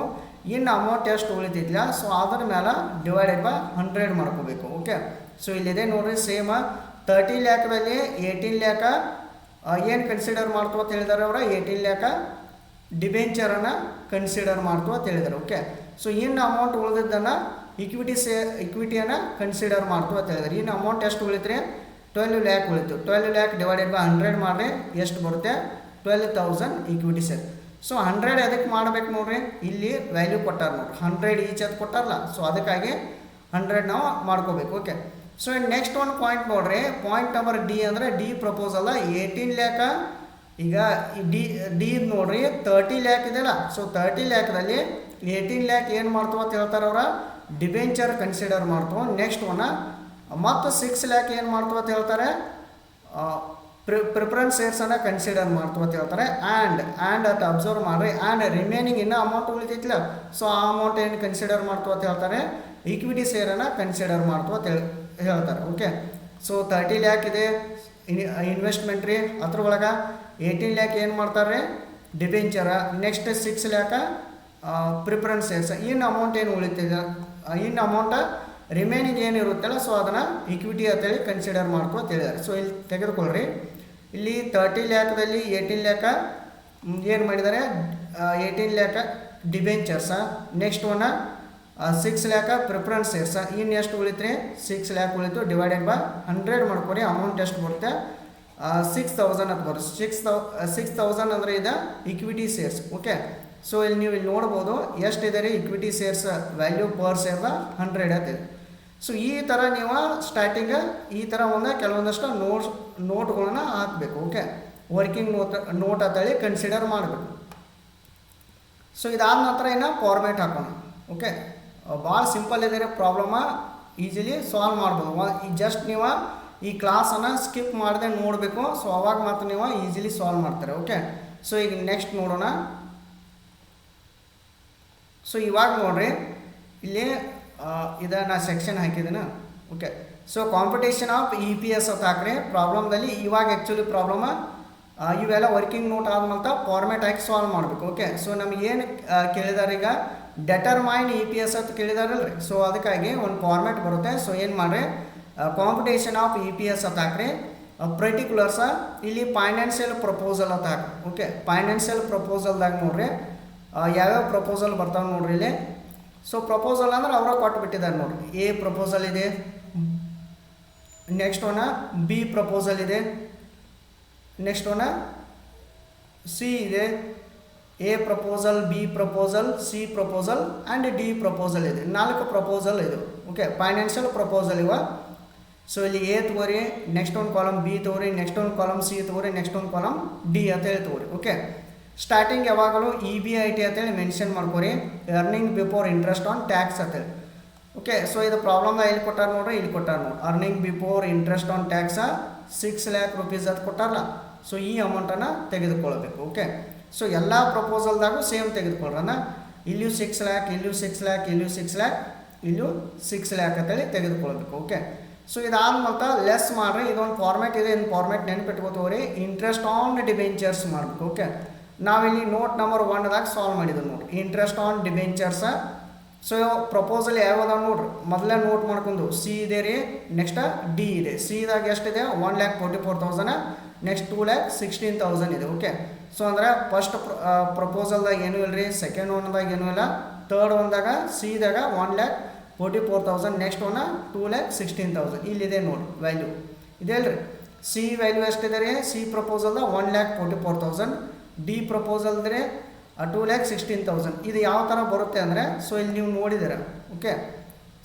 ಇನ್ನು ಅಮೌಂಟ್ ಎಷ್ಟು ಉಳಿತಿದ್ಲ, ಸೊ ಅದ್ರ ಮೇಲೆ ಡಿವೈಡೆಡ್ ಬೈ 100 ಮಾಡ್ಕೋಬೇಕು. ಓಕೆ, ಸೊ ಇಲ್ಲಿದೆ ನೋಡ್ರಿ, ಸೇಮ್ 30 ಲ್ಯಾಕ್ದಲ್ಲಿ 18 ಲ್ಯಾಕ ಏನು ಕನ್ಸಿಡರ್ ಮಾಡ್ತು ಅಂತ ಹೇಳಿದ್ದಾರೆ ಅವರ, 18 ಲ್ಯಾಕ ಡಿಬೆಂಚರನ್ನು ಕನ್ಸಿಡರ್ ಮಾಡ್ತು ಅಂತ ಹೇಳಿದ್ದಾರೆ. ಓಕೆ, ಸೊ ಇನ್ನು ಅಮೌಂಟ್ ಉಳಿದಿದ್ದನ್ನು ಇಕ್ವಿಟಿಯನ್ನು ಕನ್ಸಿಡರ್ ಮಾಡ್ತು ಅಂತ ಹೇಳಿದ್ದಾರೆ. ಇನ್ನು ಅಮೌಂಟ್ ಎಷ್ಟು ಉಳಿತ್ರಿ, 12 ಲ್ಯಾಕ್ ಉಳಿತು. 12 ಲ್ಯಾಕ್ ಡಿವೈಡೆಡ್ ಬೈ 100 ಮಾಡಿರಿ, ಎಷ್ಟು ಬರುತ್ತೆ, 12,000 ಇಕ್ವಿಟಿ ಶೇರ್. ಸೊ 100 ಅದಕ್ಕೆ ಮಾಡ್ಬೇಕು ನೋಡ್ರಿ, ಇಲ್ಲಿ ವ್ಯಾಲ್ಯೂ ಕೊಟ್ಟಾರ ನೋಡ್ರಿ, 100 ಈಚ್ ಅದು ಕೊಟ್ಟಾರಲ್ಲ, ಸೊ ಅದಕ್ಕಾಗಿ 100 ನಾವು ಮಾಡ್ಕೋಬೇಕು. ಓಕೆ, ಸೊ ನೆಕ್ಸ್ಟ್ ಒಂದು ಪಾಯಿಂಟ್ ನೋಡ್ರಿ, ಪಾಯಿಂಟ್ ನಂಬರ್ ಡಿ ಅಂದರೆ ಡಿ ಪ್ರಪೋಸಲ್ಲ 18 ಲ್ಯಾಕ. ಈಗ ಡಿ ನೋಡ್ರಿ 30 ಲ್ಯಾಕ್ ಇದೆಯಲ್ಲ, ಸೊ 30 ಲ್ಯಾಕ್ದಲ್ಲಿ 18 ಲ್ಯಾಕ್ ಏನು ಮಾಡ್ತು ಅಂತ ಹೇಳ್ತಾರೆ ಅವರ, ಡಿಬೆಂಚರ್ ಕನ್ಸಿಡರ್ ಮಾಡ್ತು. ನೆಕ್ಸ್ಟ್ ಒನ್ನ ಮತ್ತು 6 ಲ್ಯಾಕ್ ಏನು ಮಾಡ್ತು ಅಂತ ಹೇಳ್ತಾರೆ, ಪ್ರಿಫರೆನ್ಸ್ ಶೇರ್ಸನ್ನು ಕನ್ಸಿಡರ್ ಮಾಡ್ತು ಅಂತ ಹೇಳ್ತಾರೆ. ಆ್ಯಂಡ್ ಅಂತ ಅಬ್ಸರ್ವ್ ಮಾಡಿರಿ, ಆ್ಯಂಡ್ ರಿಮೈನಿಂಗ್ ಇನ್ನೂ ಅಮೌಂಟ್ ಉಳಿತೈತಿಲ್ಲ, ಸೊ ಆ ಅಮೌಂಟ್ ಏನು ಕನ್ಸಿಡರ್ ಮಾಡ್ತು ಅಂತ ಹೇಳ್ತಾರೆ, ಇಕ್ವಿಟಿ ಶೇರನ್ನು ಕನ್ಸಿಡರ್ ಮಾಡ್ತು ಅಂತ ಹೇಳ್ತಾರೆ. ಓಕೆ, ಸೊ 30 ಲ್ಯಾಕ್ ಇದೆ ಇನ್ವೆಸ್ಟ್ಮೆಂಟ್ ರೀ, ಅದ್ರೊಳಗೆ 18 ಲ್ಯಾಕ್ ಏನು ಮಾಡ್ತಾರೆ, debenture. Next 6 lakh preference shares. ಇನ್ನು ಅಮೌಂಟ್ ಏನು ಉಳಿತಿದೆ, ಇನ್ನು ಅಮೌಂಟ್ ರಿಮೈನಿಂಗ್ ಏನು ಇರುತ್ತಲ್ಲ, ಸೊ ಅದನ್ನು ಇಕ್ವಿಟಿ ಅಂತೇಳಿ ಕನ್ಸಿಡರ್ ಮಾಡ್ಕೊ ಅಂತ ಹೇಳಿದ್ದಾರೆ. ಸೊ ಇಲ್ಲಿ ತೆಗೆದುಕೊಳ್ಳ್ರಿ, ಇಲ್ಲಿ 30 ಲ್ಯಾಕ್ದಲ್ಲಿ 18 ಲ್ಯಾಕ ಏನು ಮಾಡಿದ್ದಾರೆ, 18 lakh debentures. Next one 6 lakh preference shares. ಇನ್ನು ಎಷ್ಟು ಉಳಿತ್ರಿ 6 ಲ್ಯಾಕ್ ಉಳಿತು ಡಿವೈಡೆಡ್ ಬೈ 100 ಮಾಡ್ಕೊರಿ. ಅಮೌಂಟ್ ಎಷ್ಟು ಬರುತ್ತೆ 6000 ಅಂತ ಬರುತ್ತೆ. 6000 ಅಂದರೆ ಇದು ಇಕ್ವಿಟಿ ಶೇರ್ಸ್. ಓಕೆ, ಸೊ ಇಲ್ಲಿ ನೀವು ಇಲ್ಲಿ ನೋಡ್ಬೋದು ಎಷ್ಟಿದೆ ರೀ ಇಕ್ವಿಟಿ ಶೇರ್ಸ್ ವ್ಯಾಲ್ಯೂ ಪರ್ ಶೇರ್ದ 100 ಅಂತಿದೆ. ಸೊ ಈ ಥರ ನೀವು ಸ್ಟಾರ್ಟಿಂಗ್ ಈ ಥರ ಕೆಲವೊಂದಷ್ಟು ನೋಟ್ಗಳನ್ನ ಹಾಕಬೇಕು. ಓಕೆ, ವರ್ಕಿಂಗ್ ನೋಟ್ ಅಂತೇಳಿ ಕನ್ಸಿಡರ್ ಮಾಡಬೇಕು. ಸೊ ಇದಾದ ನಂತರ ಇನ್ನು ಫಾರ್ಮೇಟ್ ಹಾಕೋಣ. ಓಕೆ, ಭಾಳ ಸಿಂಪಲ್ ಇದೆ ರೀ, ಪ್ರಾಬ್ಲಮ ಈಸಿಲಿ ಸಾಲ್ವ್ ಮಾಡ್ಬೋದು. ಜಸ್ಟ್ ನೀವು ಈ ಕ್ಲಾಸನ್ನು ಸ್ಕಿಪ್ ಮಾಡದೆ ನೋಡಬೇಕು. ಸೊ ಅವಾಗ ಮಾತ್ರ ನೀವು ಈಸಿಲಿ ಸಾಲ್ವ್ ಮಾಡ್ತಾರೆ. ಓಕೆ, ಸೊ ಈಗ ನೆಕ್ಸ್ಟ್ ನೋಡೋಣ. ಸೊ ಇವಾಗ ನೋಡ್ರಿ ಇಲ್ಲಿ ನಾ ಸೆಕ್ಷನ್ ಹಾಕಿದ್ದೀನ. Okay, so computation of EPS ಅಂತ ಹಾಕ್ರಿ ಪ್ರಾಬ್ಲಮ್ದಲ್ಲಿ. ಇವಾಗ ಆ್ಯಕ್ಚುಲಿ ಪ್ರಾಬ್ಲಮ ಇವೆಲ್ಲ ವರ್ಕಿಂಗ್ ನೋಟ್ ಆದ್ಮೇಲೆ ಫಾರ್ಮೇಟ್ ಹಾಕಿ ಸಾಲ್ವ್ ಮಾಡಬೇಕು. ಓಕೆ, ಸೊ ನಮಗೇನು ಕೇಳಿದಾರೆ ಈಗ ಡೆಟರ್ಮೈನ್ EPS ಅಂತ ಕೇಳಿದಾರಲ್ರಿ. ಸೊ ಅದಕ್ಕಾಗಿ ಒಂದು ಫಾರ್ಮೇಟ್ ಬರುತ್ತೆ. ಸೊ ಏನು ಮಾಡಿರಿ ಕಾಂಪಿಟೇಷನ್ ಆಫ್ EPS ಅಂತ ಹಾಕ್ರಿ. ಪರ್ಟಿಕ್ಯುಲರ್ಸ ಇಲ್ಲಿ ಫೈನಾನ್ಷಿಯಲ್ ಪ್ರಪೋಸಲ್ ಅಂತ ಹಾಕ್ರಿ. ಓಕೆ, ಫೈನಾನ್ಷಿಯಲ್ ಪ್ರಪೋಸಲ್ದಾಗ ನೋಡ್ರಿ ಯಾವ್ಯಾವ ಪ್ರಪೋಸಲ್ ಬರ್ತಾವೆ ನೋಡ್ರಿ ಇಲ್ಲಿ. ಸೊ ಪ್ರಪೋಸಲ್ ಅಂದ್ರೆ ಅವರ ಕೊಟ್ಟುಬಿಟ್ಟಿದ್ದಾರೆ ನೋಡ್ರಿ. A ಪ್ರಪೋಸಲ್ ಇದೆ, ನೆಕ್ಸ್ಟ್ B ಪ್ರಪೋಸಲ್ ಇದೆ, ನೆಕ್ಸ್ಟ್ C ಇದೆ, A proposal, B proposal, C proposal and D proposal ಇದೆ. 4 ಪ್ರಪೋಸಲ್ ಇದು. ಓಕೆ, ಫೈನಾನ್ಷಿಯಲ್ ಪ್ರಪೋಸಲ್ ಇವ. ಸೊ ಇಲ್ಲಿ A ತಗೋರಿ, ನೆಕ್ಸ್ಟ್ ಒಂದು ಕಾಲಮ್ B ತಗೋರಿ, ನೆಕ್ಸ್ಟ್ ಒಂದು ಕಾಲಮ್ C ತಗೋರಿ, ನೆಕ್ಸ್ಟ್ ಒಂದು ಕಾಲಮ್ D ಅಂತೇಳಿ ತಗೋರಿ. ಓಕೆ, ಸ್ಟಾರ್ಟಿಂಗ್ ಯಾವಾಗಲೂ EBIT ಅಂತೇಳಿ ಮೆನ್ಷನ್ ಮಾಡ್ಕೊರಿ, earning before interest and tax ಅಂತೇಳಿ. ಓಕೆ, ಸೊ ಇದು ಪ್ರಾಬ್ಲಮ್ದಾಗ ಎಲ್ಲಿ ಕೊಟ್ಟಾರ ನೋಡ್ರಿ, ಇಲ್ಲಿ ಕೊಟ್ಟಾರ ನೋಡಿ. Earning before interest on tax 6 lac rupees ಅದು ಕೊಟ್ಟಾರಲ್ಲ. ಸೊ ಈ ಅಮೌಂಟನ್ನು ತೆಗೆದುಕೊಳ್ಬೇಕು. ಓಕೆ, ಸೊ ಎಲ್ಲ ಪ್ರಪೋಸಲ್ದಾಗೂ ಸೇಮ್ ತೆಗೆದುಕೊಳ್ಳೋಣ. ಇಲ್ಲಿಯೂ 6 ಲ್ಯಾಕ್, ಇಲ್ಲಿಯೂ 6 ಲ್ಯಾಕ್, ಇಲ್ಲಿಯೂ 6 ಲ್ಯಾಕ್, ಇಲ್ಲಿಯೂ 6 ಲ್ಯಾಕ್ ಅಂತೇಳಿ ತೆಗೆದುಕೊಳ್ಬೇಕು. ಓಕೆ, ಸೊ ಇದಾದ್ಮೇಲೆ ಲೆಸ್ ಮಾಡಿರಿ. ಇದೊಂದು ಫಾರ್ಮೇಟ್ ಇದೆ, ಇನ್ನು ಫಾರ್ಮೇಟ್ ನೆನಪಿಟ್ಕೋತೀವ್ರಿ. ಇಂಟ್ರೆಸ್ಟ್ ಆನ್ ಡಿಬೆಂಚರ್ಸ್ ಮಾಡಬೇಕು. ಓಕೆ, ನಾವಿಲ್ಲಿ ನೋಟ್ ನಂಬರ್ 1ದಾಗ ಸಾಲ್ವ್ ಮಾಡಿದ್ವಿ ನೋಡ್ರಿ, ಇಂಟ್ರೆಸ್ಟ್ ಆನ್ ಡಿಬೆಂಚರ್ಸ. ಸೊ ಪ್ರಪೋಸಲ್ ಯಾವ್ದಾವ ನೋಡ್ರಿ, ಮೊದಲೇ ನೋಟ್ ಮಾಡ್ಕೊಂಡು C ಇದೆ ರೀ, ನೆಕ್ಸ್ಟ್ D ಇದೆ. ಸಿದಾಗ ಎಷ್ಟಿದೆ 1,44,000, ನೆಕ್ಸ್ಟ್ 2,16,000 ಇದೆ. ಓಕೆ, ಸೊ ಅಂದರೆ ಫಸ್ಟ್ ಪ್ರಪೋಸಲ್ದಾಗ ಏನೂ ಇಲ್ಲ ರೀ, ಸೆಕೆಂಡ್ ಒನ್ದಾಗ ಏನೂ ಇಲ್ಲ, ಥರ್ಡ್ ಒನ್ದಾಗ ಸಿದಾಗ 1,44,000, ನೆಕ್ಸ್ಟ್ 2,16,000 ಇಲ್ಲಿದೆ ನೋಡಿ ವ್ಯಾಲ್ಯೂ ಇದೆ ಅಲ್ರಿ. C ವ್ಯಾಲ್ಯೂ ಎಷ್ಟಿದೆ ರೀ, C ಪ್ರಪೋಸಲ್ದಾಗ 1,44,000, D ಪ್ರಪೋಸಲ್ದ್ರೆ 2,16,000. ಇದು ಯಾವ ಥರ ಬರುತ್ತೆ ಅಂದರೆ, ಸೊ ಇಲ್ಲಿ ನೀವು ನೋಡಿದ್ದೀರ. ಓಕೆ,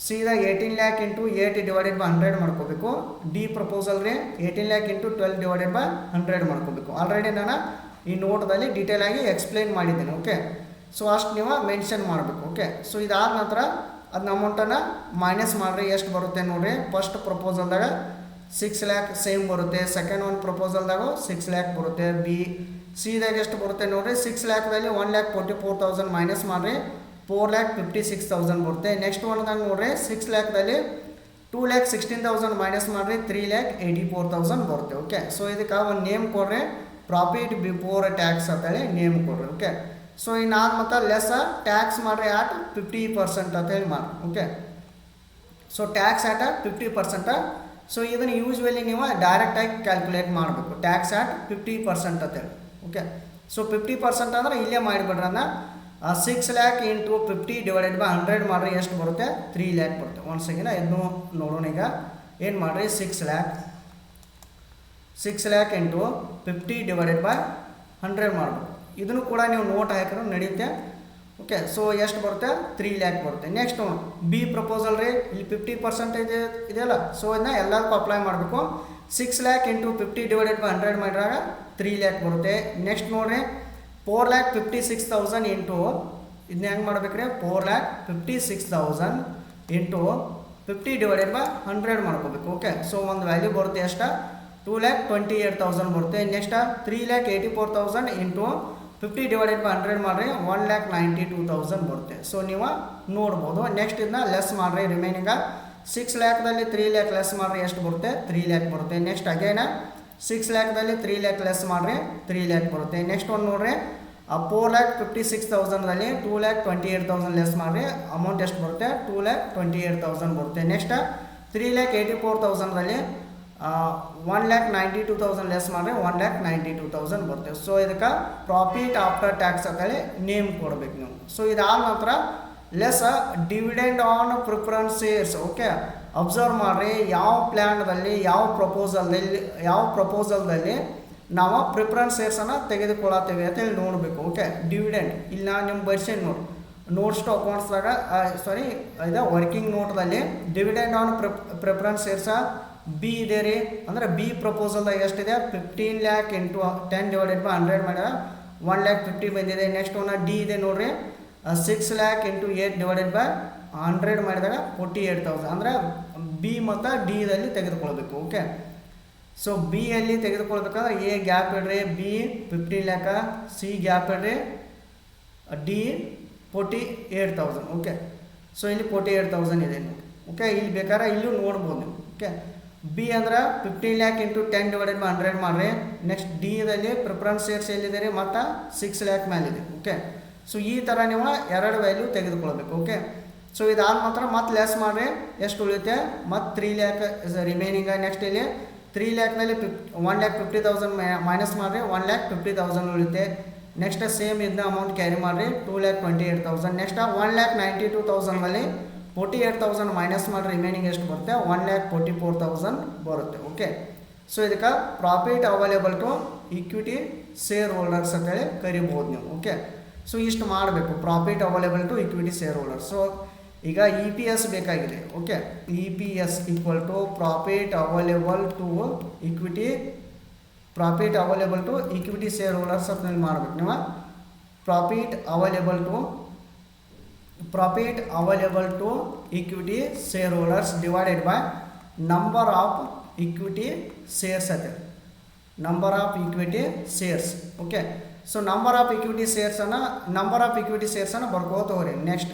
ಸಿದಾಗ 18 ಲ್ಯಾಕ್ ಇಂಟು 8 ಡಿವೈಡೆಡ್ ಬೈ 100 ಮಾಡ್ಕೋಬೇಕು. D ಪ್ರಪೋಸಲ್ ರೀ 18 ಲ್ಯಾಕ್ ಇಂಟು 12 ಡಿವೈಡೆಡ್ ಬೈ 100 ಮಾಡ್ಕೋಬೇಕು. ಆಲ್ರೆಡಿ ನಾನು ಈ ನೋಟ್ದಲ್ಲಿ ಡೀಟೇಲ್ ಆಗಿ ಎಕ್ಸ್ಪ್ಲೇನ್ ಮಾಡಿದ್ದೀನಿ. ಓಕೆ, ಸೊ ಅಷ್ಟು ನೀವು ಮೆನ್ಷನ್ ಮಾಡಬೇಕು. ಓಕೆ, ಸೊ ಇದಾದ ನಂತರ ಅದನ್ನ ಅಮೌಂಟನ್ನು ಮೈನಸ್ ಮಾಡಿರಿ. ಎಷ್ಟು ಬರುತ್ತೆ ನೋಡಿರಿ, ಫಸ್ಟ್ ಪ್ರಪೋಸಲ್ದಾಗ 6 ಲ್ಯಾಕ್ ಸೇಮ್ ಬರುತ್ತೆ, ಸೆಕೆಂಡ್ ಒಂದು ಪ್ರಪೋಸಲ್ದಾಗ 6 ಲ್ಯಾಕ್ ಬರುತ್ತೆ. ಸಿದಾಗ ಎಷ್ಟು ಬರುತ್ತೆ ನೋಡಿರಿ, 6 ಲ್ಯಾಕ್ದಲ್ಲಿ 1,44,000 ಮೈನಸ್ ಮಾಡಿರಿ, 4,56,000 ಬರುತ್ತೆ. ನೆಕ್ಸ್ಟ್ ಒನ್ದಾಗ ನೋಡಿರಿ 6 ಲ್ಯಾಕ್ದಲ್ಲಿ 2,16,000 ಮೈನಸ್ ಮಾಡಿರಿ, 3,84,000 ಬರುತ್ತೆ. ಓಕೆ, ಸೊ ಇದಕ್ಕೆ ಒಂದು ನೇಮ್ ಕೊಡ್ರಿ, ಪ್ರಾಫಿಟ್ ಬಿಫೋರ್ ಟ್ಯಾಕ್ಸ್ ಅಂತೇಳಿ ನೇಮ್ ಕೊಡ್ರಿ. ಓಕೆ, ಸೊ ಇನ್ನಾದ ಮತ್ತು ಲೆಸ್ ಟ್ಯಾಕ್ಸ್ ಮಾಡಿರಿ ಆಟ್ 50% ಅಂತೇಳಿ ಮಾಡಿ. ಓಕೆ, ಸೊ ಟ್ಯಾಕ್ಸ್ ಆಟ್ 50%. ಸೊ ಇದನ್ನು ಯೂಶ್ವಲಿ ನೀವು ಡೈರೆಕ್ಟಾಗಿ ಕ್ಯಾಲ್ಕುಲೇಟ್ ಮಾಡಬೇಕು, ಟ್ಯಾಕ್ಸ್ ಆಟ್ 50% ಅಂತೇಳಿ. ಓಕೆ, ಸೊ 50% ಅಂದರೆ ಇಲ್ಲೇ ಮಾಡಿಬಿಡ್ರಿ. ಅದನ್ನ 6 ಲ್ಯಾಕ್ ಇಂಟು 50 ಡಿವೈಡೆಡ್ ಬೈ 100 ಮಾಡಿರಿ, ಎಷ್ಟು ಬರುತ್ತೆ 3 ಲ್ಯಾಕ್ ಬರುತ್ತೆ. ಒಂದು ಸೆಕೆಂಡ್ ಇದನ್ನು ನೋಡೋಣ. ಈಗ ಏನು ಮಾಡಿರಿ, 6 ಲ್ಯಾಕ್ ಇಂಟು 50 ಡಿವೈಡೆಡ್ ಬೈ 100 ಮಾಡಬೇಕು. ಇದನ್ನು ಕೂಡ ನೀವು ನೋಟ್ ಹಾಕಿದ್ರೆ ನಡೆಯುತ್ತೆ. ಓಕೆ, ಸೊ ಎಷ್ಟು ಬರುತ್ತೆ 3 ಲ್ಯಾಕ್ ಬರುತ್ತೆ. ನೆಕ್ಸ್ಟ್ B ಪ್ರಪೋಸಲ್ ರೀ, ಇಲ್ಲಿ 50% ಇದೆಯಲ್ಲ, ಸೊ ಇದನ್ನ ಎಲ್ಲದಕ್ಕೂ ಅಪ್ಲೈ ಮಾಡಬೇಕು. 6 ಲ್ಯಾಕ್ ಇಂಟು 50 ಡಿವೈಡೆಡ್ ಬೈ 100 ಮಾಡಿದಾಗ 3 ಲ್ಯಾಕ್ ಬರುತ್ತೆ. ನೆಕ್ಸ್ಟ್ ನೋಡಿರಿ 4,56,000 ಇಂಟು ಇದನ್ನ ಹೆಂಗೆ ಮಾಡ್ಬೇಕ್ರಿ, 4,56,000 ಇಂಟು 50 ಡಿವೈಡೆಡ್ ಬೈ 100 ಮಾಡ್ಕೋಬೇಕು. ಓಕೆ, ಸೊ ಒಂದು ವ್ಯಾಲ್ಯೂ ಬರುತ್ತೆ ಎಷ್ಟು 2,28,000 ಬರುತ್ತೆ. ನೆಕ್ಸ್ಟ್ 3,84,000 ಇಂಟು 50 ಡಿವೈಡೆಡ್ ಬೈ 100 ಮಾಡಿರಿ, 1,92,000 ಬರುತ್ತೆ. ಸೊ ನೀವು ನೋಡ್ಬೋದು. ನೆಕ್ಸ್ಟ್ ಇದನ್ನ ಲೆಸ್ ಮಾಡಿರಿ, ರಿಮೈನಿಂಗ 6 ಲ್ಯಾಕ್ದಲ್ಲಿ 3 ಲ್ಯಾಕ್ ಲೆಸ್ ಮಾಡಿರಿ, ಎಷ್ಟು ಬರುತ್ತೆ 3 ಲ್ಯಾಕ್ ಬರುತ್ತೆ. ನೆಕ್ಸ್ಟ್ ಅಗೇನ 6 ಲ್ಯಾಕ್ದಲ್ಲಿ 3 ಲ್ಯಾಕ್ ಲೆಸ್ ಮಾಡಿರಿ, 3 ಲ್ಯಾಕ್ ಬರುತ್ತೆ. ನೆಕ್ಸ್ಟ್ ಒಂದು ನೋಡಿರಿ 4,56,000ದಲ್ಲಿ 2,28,000 ಲೆಸ್ ಮಾಡಿರಿ, ಅಮೌಂಟ್ ಎಷ್ಟು ಬರುತ್ತೆ 2,28,000 ಬರುತ್ತೆ. ನೆಕ್ಸ್ಟ್ 3,84,000ದಲ್ಲಿ 1,92,000 ಲೆಸ್ ಮಾಡಿರಿ, 1,92,000 ಬರುತ್ತೆ. ಸೊ ಇದಕ್ಕೆ ಪ್ರಾಫಿಟ್ ಆಫ್ಟರ್ ಟ್ಯಾಕ್ಸ್ ಅಂತೇಳಿ ನೇಮ್ ಕೊಡ್ಬೇಕು ನೀವು. ಸೊ ಇದಾದ ನಂತರ less dividend on preference shares. Okay, observe ಮಾಡಿರಿ, ಯಾವ ಪ್ಲ್ಯಾನ್ದಲ್ಲಿ ಯಾವ ಪ್ರಪೋಸಲ್ದಲ್ಲಿ ನಾವು ಪ್ರಿಫರೆನ್ಸ್ ಶೇರ್ಸನ್ನು ತೆಗೆದುಕೊಳ್ಳುತ್ತೇವೆ ಅಂತೇಳಿ ನೋಡಬೇಕು. ಓಕೆ, ಡಿವಿಡೆಂಡ್ ಇಲ್ಲಿ ನಾನು ನಿಮ್ಗೆ ಬರ್ಸೇನೆ ನೋಡಿ, ನೋಟ್ಸ್ ಟು ಅಕೌಂಟ್ಸ್ದಾಗ ಇದು ವರ್ಕಿಂಗ್ ನೋಟ್ದಲ್ಲಿ dividend on preference shares B ಇದೆ ರೀ. ಅಂದರೆ ಬಿ ಪ್ರಪೋಸಲ್ದಾಗ ಎಷ್ಟಿದೆ, 15 lakh ಇಂಟು 10 ಡಿವೈಡೆಡ್ ಬೈ 100 ಮಾಡಿದಾಗ 1,50,000 ಬಂದಿದೆ. ನೆಕ್ಸ್ಟ್ ಒನ್ ಡಿ ಇದೆ ನೋಡ್ರಿ, 6 lakh ಇಂಟು 8 ಡಿವೈಡೆಡ್ ಬೈ 100 ಮಾಡಿದಾಗ 48,000. ಅಂದರೆ ಬಿ ಮತ್ತು ಡಿದಲ್ಲಿ ತೆಗೆದುಕೊಳ್ಬೇಕು. ಓಕೆ, ಸೊ ಬಿ ಅಲ್ಲಿ ತೆಗೆದುಕೊಳ್ಬೇಕಾದ್ರೆ ಎ ಗ್ಯಾಪ್ ಇಡ್ರಿ, ಬಿ 15 lakh, ಸಿ ಗ್ಯಾಪ್ ಇಡ್ರಿ, ಡಿ 48,000. ಓಕೆ, ಸೊ ಇಲ್ಲಿ 48,000 ಇದೆ ನೋಡಿ. ಓಕೆ, ಇಲ್ಲಿ ಬೇಕಾದ್ರೆ ಇಲ್ಲೂ ನೋಡ್ಬೋದು ನೀವು. ಓಕೆ, ಬಿ ಅಂದ್ರೆ 15 lakh ಇಂಟು 10 ಡಿವೈಡೆಡ್ ಬೈ 100 ಮಾಡಿರಿ. ನೆಕ್ಸ್ಟ್ ಡಿ ದಲ್ಲಿ ಪ್ರಿಫರೆನ್ಸ್ ಶೇರ್ಸ್ ಎಲ್ಲಿದೆ ರೀ, ಮತ್ತು 6 lakh ಮೇಲಿದೆ. ಓಕೆ, ಸೊ ಈ ಥರ ನೀವು ಎರಡು ವ್ಯಾಲ್ಯೂ ತೆಗೆದುಕೊಳ್ಬೇಕು. ಓಕೆ, ಸೊ ಇದಾದ ಮಾತ್ರ ಮತ್ತೆ ಲೆಸ್ ಮಾಡಿರಿ, ಎಷ್ಟು ಉಳಿಯುತ್ತೆ, ಮತ್ತು 3 lakh ರಿಮೈನಿಂಗ್. ನೆಕ್ಸ್ಟ್ ಇಲ್ಲಿ 3 lakhನಲ್ಲಿ 1,50,000 ಮೈನಸ್ ಮಾಡಿರಿ, 1,50,000 ಉಳಿಯುತ್ತೆ. ನೆಕ್ಸ್ಟ್ ಸೇಮ್ ಇದನ್ನ ಅಮೌಂಟ್ ಕ್ಯಾರಿ ಮಾಡಿರಿ, 2,28,000. ನೆಕ್ಸ್ಟ್ 1,92,000ನಲ್ಲಿ 48,000 ಮೈನಸ್ ಮಾಡಿ ರಿಮೈನಿಂಗ್ ಎಷ್ಟು ಬರುತ್ತೆ, 1,44,000 ಬರುತ್ತೆ. ಓಕೆ, ಸೊ ಇದಕ್ಕೆ profit available to equity share holders ಅಂತೇಳಿ ಕರಿಬೋದು ನೀವು. ಓಕೆ, ಸೊ ಇಷ್ಟು ಮಾಡಬೇಕು, profit available to equity share holders. So ಈಗ ಇ ಪಿ ಎಸ್ ಬೇಕಾಗಿದೆ. Okay, E P S equal to profit available to equity share holders ಅಂತ ಮಾಡಬೇಕು ನೀವು. Profit available to equity share holders divided by number of equity shares ಅಂತ, number of equity shares. Okay, so number of equity ಶೇರ್ಸನ್ನು ಬರ್ಕೋತ ಹೋಗ್ರಿ. ನೆಕ್ಸ್ಟ್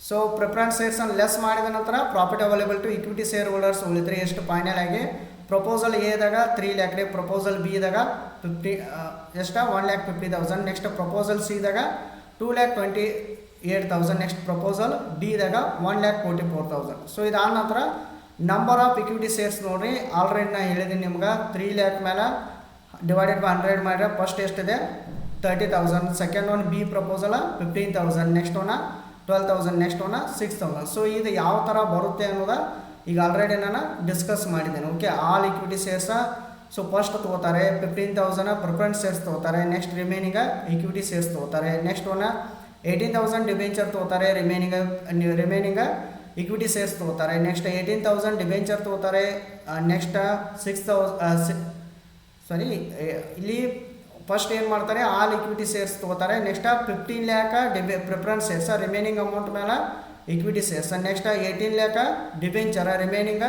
ಸೊ ಪ್ರಿಫರೆನ್ಸ್ ಶೇರ್ಸನ್ನು ಲೆಸ್ ಮಾಡಿದ ನಂತರ profit available to equity share holders ಉಳಿದ್ರೆ ಎಷ್ಟು ಫೈನಲ್ ಆಗಿ ಪ್ರಪೋಸಲ್ ಎದಾಗ 3 lakh ರೀ, ಪ್ರಪೋಸಲ್ ಬಿ ದಾಗ 1,50,000. ನೆಕ್ಸ್ಟ್ ಪ್ರಪೋಸಲ್ ಸಿ ದಾಗ 2,28,000. ನೆಕ್ಸ್ಟ್ ಪ್ರಪೋಸಲ್ ಡಿ ದಾಗ 1,44,000. ಸೊ ಇದಾದ ನಂತರ ನಂಬರ್ ಆಫ್ ಈಕ್ವಿಟಿ ಶೇರ್ಸ್ ನೋಡ್ರಿ, ಆಲ್ರೆಡಿ ನಾನು ಹೇಳಿದ್ದೀನಿ ನಿಮ್ಗೆ, 3 lakh ಮೇಲೆ ಡಿವೈಡೆಡ್ ಬೈ 100 ಮಾಡಿದ್ರೆ ಫಸ್ಟ್ ಎಷ್ಟಿದೆ 30,000. Second one B proposal 15,000. Next one 12,000. Next one 6,000. So ಇದು ಯಾವ ಥರ ಬರುತ್ತೆ ಅನ್ನೋದು ಈಗ ಆಲ್ರೆಡಿ ನಾನು ಡಿಸ್ಕಸ್ ಮಾಡಿದ್ದೇನೆ. Okay, all equity shares so first ತೊಗೋತಾರೆ 15,000 ಪ್ರಿಫರೆನ್ಸ್ ಶೇರ್ಸ್ ತೊಗೋತಾರೆ. ನೆಕ್ಸ್ಟ್ ರಿಮೈನಿಂಗ್ ಈಕ್ವಿಟಿ ಶೇರ್ಸ್ ತೊಗೋತಾರೆ. ನೆಕ್ಸ್ಟ್ ಒನ್ 18,000 ಡಿಬೆಂಚರ್ ತೊಗೋತಾರೆ, ರಿಮೈನಿಂಗ್ ಈಕ್ವಿಟಿ ಶೇರ್ಸ್ ತೊಗೋತಾರೆ. ನೆಕ್ಸ್ಟ್ 18,000 ಡಿಬೆಂಚರ್ ತೊಗೋತಾರೆ. ನೆಕ್ಸ್ಟ್ 6,000 ಇಲ್ಲಿ ಫಸ್ಟ್ ಏನು ಮಾಡ್ತಾರೆ, ಆಲ್ ಈಕ್ವಿಟಿ ಶೇರ್ಸ್ ತೊಗೋತಾರೆ. Next 15 lakh preference shares, remaining amount ಮೇಲೆ equity shares. Next 18 lakh debenture, remaining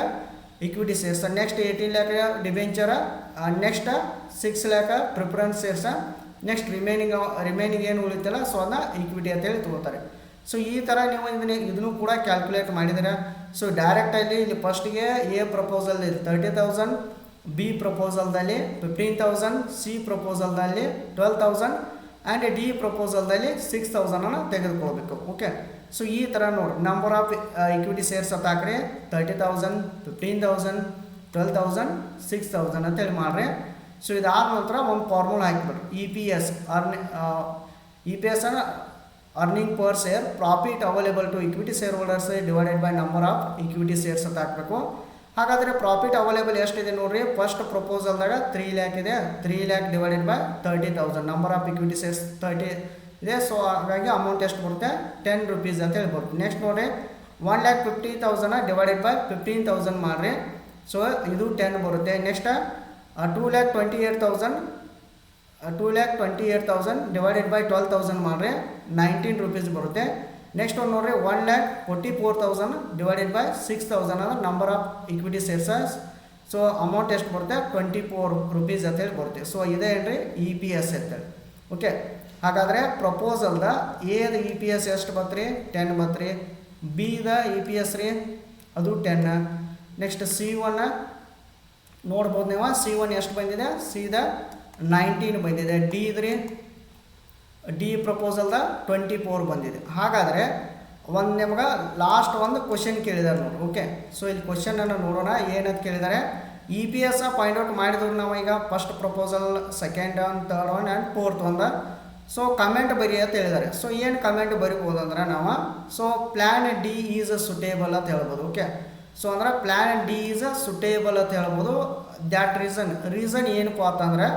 equity shares. Next 18 lakh debenture. Next 6 lakh preference shares. Next remaining ಏನು ಉಳಿತಲ್ಲ ಸೊ ಅದನ್ನ ಈಕ್ವಿಟಿ ಅಂತೇಳಿ ತೊಗೋತಾರೆ. ಸೊ ಈ ಥರ ನೀವು ಇದನ್ನು ಕೂಡ ಕ್ಯಾಲ್ಕುಲೇಟ್ ಮಾಡಿದರೆ ಸೊ ಡೈರೆಕ್ಟಾಗಿ ಇಲ್ಲಿ ಫಸ್ಟಿಗೆ ಎ ಪ್ರಪೋಸಲ್ 30,000, ಬಿ ಪ್ರಪೋಸಲ್ದಲ್ಲಿ 15,000, ಸಿ ಪ್ರಪೋಸಲ್ದಲ್ಲಿ 12,000 ಆ್ಯಂಡ್ ಡಿ ಪ್ರಪೋಸಲ್ದಲ್ಲಿ 6,000 ತೆಗೆದುಕೊಳ್ಬೇಕು. ಓಕೆ, ಸೊ ಈ ಥರ ನೋಡಿ ನಂಬರ್ ಆಫ್ ಈಕ್ವಿಟಿ ಶೇರ್ಸ್ ಅಂತ ಹಾಕ್ರಿ, 30,000, 15,000, 12,000, 6,000 ಅಂತೇಳಿ ಮಾಡಿರಿ. ಸೊ ಇದಾದ ನಂತರ ಒಂದು ಫಾರ್ಮುಲಾ ಹಾಕಿಬಿಡ್ರಿ, E P S earning per share profit available to equity share holders divided by number of equity shares ಅಂತ ಹಾಕಬೇಕು. ಹಾಗಾದರೆ ಪ್ರಾಫಿಟ್ ಅವೈಲೇಬಲ್ ಎಷ್ಟಿದೆ ನೋಡಿರಿ, ಫಸ್ಟ್ ಪ್ರಪೋಸಲ್ದಾಗ 3 lakh ಇದೆ, 3 lakh divided by 30,000, number of equity shares 30 ಇದೆ. ಸೊ ಹಾಗಾಗಿ ಅಮೌಂಟ್ ಎಷ್ಟು ಬರುತ್ತೆ, 10 rupees ಅಂತೇಳಿ ಬರುತ್ತೆ. ನೆಕ್ಸ್ಟ್ ನೋಡಿರಿ 1,50,000 ಡಿವೈಡೆಡ್ ಬೈ 15,000 ಮಾಡಿರಿ, ಸೊ ಇದು 10 ಬರುತ್ತೆ. ನೆಕ್ಸ್ಟ್ 2,28,000 ಡಿವೈಡೆಡ್ ಬೈ 12,000 ಮಾಡಿರಿ, 19 rupees ಬರುತ್ತೆ. ನೆಕ್ಸ್ಟ್ ಒಂದು ನೋಡಿರಿ 1,44,000 ಡಿವೈಡೆಡ್ ಬೈ 6,000 ಅಂದರೆ number of equity shares. So amount ಎಷ್ಟು ಬರುತ್ತೆ, 24 rupees ಅಂತೇಳಿ ಬರುತ್ತೆ. ಸೊ ಇದೇ ಏನ್ರಿ ಇ ಪಿ ಎಸ್ ಅಂತೇಳಿ. ಓಕೆ, ಹಾಗಾದರೆ ಪ್ರಪೋಸಲ್ದ ಎದ ಇ ಪಿ ಎಸ್ ಎಷ್ಟು ಬತ್ರಿ, 10 ಬತ್ರಿ. ಬಿದ ಇ ಪಿ ಎಸ್ ರೀ ಅದು 10. ನೆಕ್ಸ್ಟ್ C1 ನೋಡ್ಬೋದು ನೀವು, C1 ಎಷ್ಟು ಬಂದಿದೆ, ಸಿದ 19 ಬಂದಿದೆ. ಡಿ ಇದ್ರಿ ಡಿ ಪ್ರಪೋಸಲ್ದ 24 ಬಂದಿದೆ. ಹಾಗಾದರೆ ಒಂದು ನಿಮ್ಗೆ ಲಾಸ್ಟ್ ಒಂದು ಕ್ವಶನ್ ಕೇಳಿದ್ದಾರೆ ನೋಡಿ. ಓಕೆ, ಸೊ ಇಲ್ಲಿ ಕ್ವಶನನ್ನು ನೋಡೋಣ ಏನಂತ ಕೇಳಿದ್ದಾರೆ. E P S find out ಮಾಡಿದ್ರು ನಾವು ಈಗ first proposal, second one, third one and fourth ಒಂದು. ಸೊ ಕಮೆಂಟ್ ಬರಿ ಅಂತ ಹೇಳಿದ್ದಾರೆ. ಸೊ ಏನು ಕಮೆಂಟ್ ಬರಿಬೋದು ಅಂದ್ರೆ ನಾವು so plan D is suitable ಅಂತ ಹೇಳ್ಬೋದು. ಓಕೆ, ಸೊ ಅಂದ್ರೆ ಪ್ಲ್ಯಾನ್ ಡಿ ಈಸ್ ಸುಟೇಬಲ್ ಅಂತ ಹೇಳ್ಬೋದು. ದ್ಯಾಟ್ ರೀಸನ್ ಏನಪ್ಪ ಅಂತಂದರೆ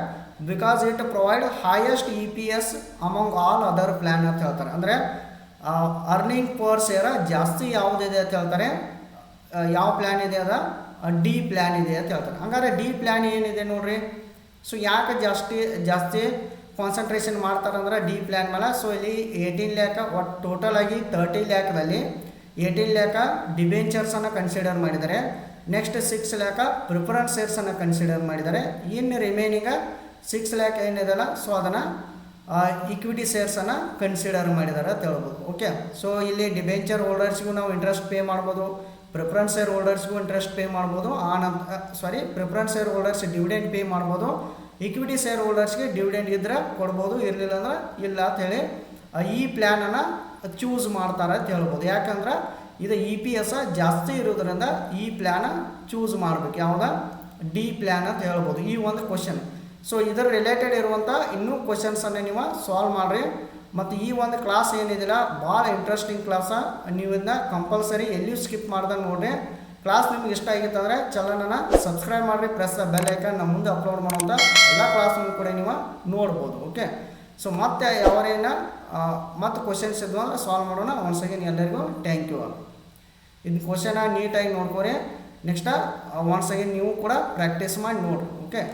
because it provide highest EPS among all other plan ಅಂತ ಹೇಳ್ತಾರೆ. ಅಂದರೆ ಅರ್ನಿಂಗ್ ಪರ್ ಶೇರ್ ಜಾಸ್ತಿ ಯಾವುದಿದೆ ಅಂತ ಹೇಳ್ತಾರೆ, ಯಾವ ಪ್ಲ್ಯಾನ್ ಇದೆ ಅದ ಡಿ ಪ್ಲ್ಯಾನ್ ಇದೆ ಅಂತ ಹೇಳ್ತಾರೆ. ಹಂಗಾರೆ ಡಿ ಪ್ಲ್ಯಾನ್ ಏನಿದೆ ನೋಡ್ರಿ. ಸೊ ಯಾಕೆ ಜಾಸ್ತಿ ಕಾನ್ಸಂಟ್ರೇಷನ್ ಮಾಡ್ತಾರೆ ಅಂದ್ರೆ ಡಿ ಪ್ಲ್ಯಾನ್ ಮೇಲೆ. ಸೊ ಇಲ್ಲಿ 18 ಲ್ಯಾಕ್ ಒಟ್ಟು ಟೋಟಲ್ ಆಗಿ 30 ಲ್ಯಾಕ್ದಲ್ಲಿ 18 ಲ್ಯಾಕ್ ಡಿಬೆಂಚರ್ಸನ್ನು ಕನ್ಸಿಡರ್ ಮಾಡಿದ್ದಾರೆ. ನೆಕ್ಸ್ಟ್ 6 ಲ್ಯಾಕ್ ಪ್ರಿಫರೆನ್ಸ್ ಶೇರ್ಸನ್ನು ಕನ್ಸಿಡರ್ ಮಾಡಿದ್ದಾರೆ. ಇನ್ನು ರಿಮೈನಿಂಗ್ 6 ಲ್ಯಾಕ್ ಏನಿದೆಲ್ಲ ಸೊ ಅದನ್ನು ಈಕ್ವಿಟಿ ಶೇರ್ಸನ್ನು ಕನ್ಸಿಡರ್ ಮಾಡಿದ್ದಾರೆ ಅಂತ ಹೇಳ್ಬೋದು. ಓಕೆ, ಸೊ ಇಲ್ಲಿ ಡಿಬೆಂಚರ್ ಹೋಲ್ಡರ್ಸ್ಗೂ ನಾವು ಇಂಟ್ರೆಸ್ಟ್ ಪೇ ಮಾಡ್ಬೋದು, ಪ್ರಿಫರೆನ್ಸ್ ಶೇರ್ ಹೋಲ್ಡರ್ಸ್ಗೂ ಇಂಟ್ರೆಸ್ಟ್ ಪೇ ಮಾಡ್ಬೋದು. Preference share holders dividend pay ಮಾಡ್ಬೋದು, ಈಕ್ವಿಟಿ ಶೇರ್ ಹೋಲ್ಡರ್ಸ್ಗೆ ಡಿವಿಡೆಂಡ್ ಇದ್ದರೆ ಕೊಡ್ಬೋದು, ಇರಲಿಲ್ಲ ಅಂದ್ರೆ ಇಲ್ಲ ಅಂಥೇಳಿ ಈ ಪ್ಲ್ಯಾನನ್ನು ಚೂಸ್ ಮಾಡ್ತಾರೆ ಅಂತ ಹೇಳ್ಬೋದು. ಯಾಕಂದ್ರೆ ಇದು EPS ಜಾಸ್ತಿ ಇರೋದ್ರಿಂದ ಈ ಪ್ಲ್ಯಾನ ಚೂಸ್ ಮಾಡಬೇಕು. ಯಾವುದ ಡಿ ಪ್ಲ್ಯಾನ್ ಅಂತ ಹೇಳ್ಬೋದು. ಈ ಒಂದು ಕ್ವಶನ್. ಸೊ ಇದರ ರಿಲೇಟೆಡ್ ಇರುವಂಥ ಇನ್ನೂ ಕ್ವಶನ್ಸನ್ನು ನೀವು ಸಾಲ್ವ್ ಮಾಡಿರಿ. ಮತ್ತು ಈ ಒಂದು ಕ್ಲಾಸ್ ಏನಿದಿಲ್ಲ ಭಾಳ ಇಂಟ್ರೆಸ್ಟಿಂಗ್ ಕ್ಲಾಸ. ನೀವು ಇದನ್ನ ಕಂಪಲ್ಸರಿ ಎಲ್ಲಿಯೂ ಸ್ಕಿಪ್ ಮಾಡ್ದಂಗೆ ನೋಡಿರಿ. ಕ್ಲಾಸ್ ನಿಮ್ಗೆ ಇಷ್ಟ ಆಗಿತ್ತು ಅಂದರೆ ಚಾನಲನ್ನು ಸಬ್ಸ್ಕ್ರೈಬ್ ಮಾಡಿರಿ, ಪ್ರೆಸ್ ಬೆಲ್ ಐಕನ್. ನಮ್ಮ ಮುಂದೆ ಅಪ್ಲೋಡ್ ಮಾಡುವಂಥ ಎಲ್ಲ ಕ್ಲಾಸನ್ನು ಕೂಡ ನೀವು ನೋಡ್ಬೋದು. ಓಕೆ, ಸೊ ಮತ್ತೆ ಯಾವರೇನ ಮತ್ತು ಕ್ವಶನ್ಸ್ ಇದ್ವು ಅಂದರೆ ಸಾಲ್ವ್ ಮಾಡೋಣ. ಒನ್ಸ್ ಅಗೇನ್ ಎಲ್ಲರಿಗೂ ಥ್ಯಾಂಕ್ ಯು. ಇದು ಕ್ವಶನ ನೀಟಾಗಿ ನೋಡ್ಕೊರಿ. ನೆಕ್ಸ್ಟ್ ಒನ್ಸ್ ಅಗೇನ್ ನೀವು ಕೂಡ ಪ್ರಾಕ್ಟೀಸ್ ಮಾಡಿ ನೋಡಿರಿ. ಓಕೆ.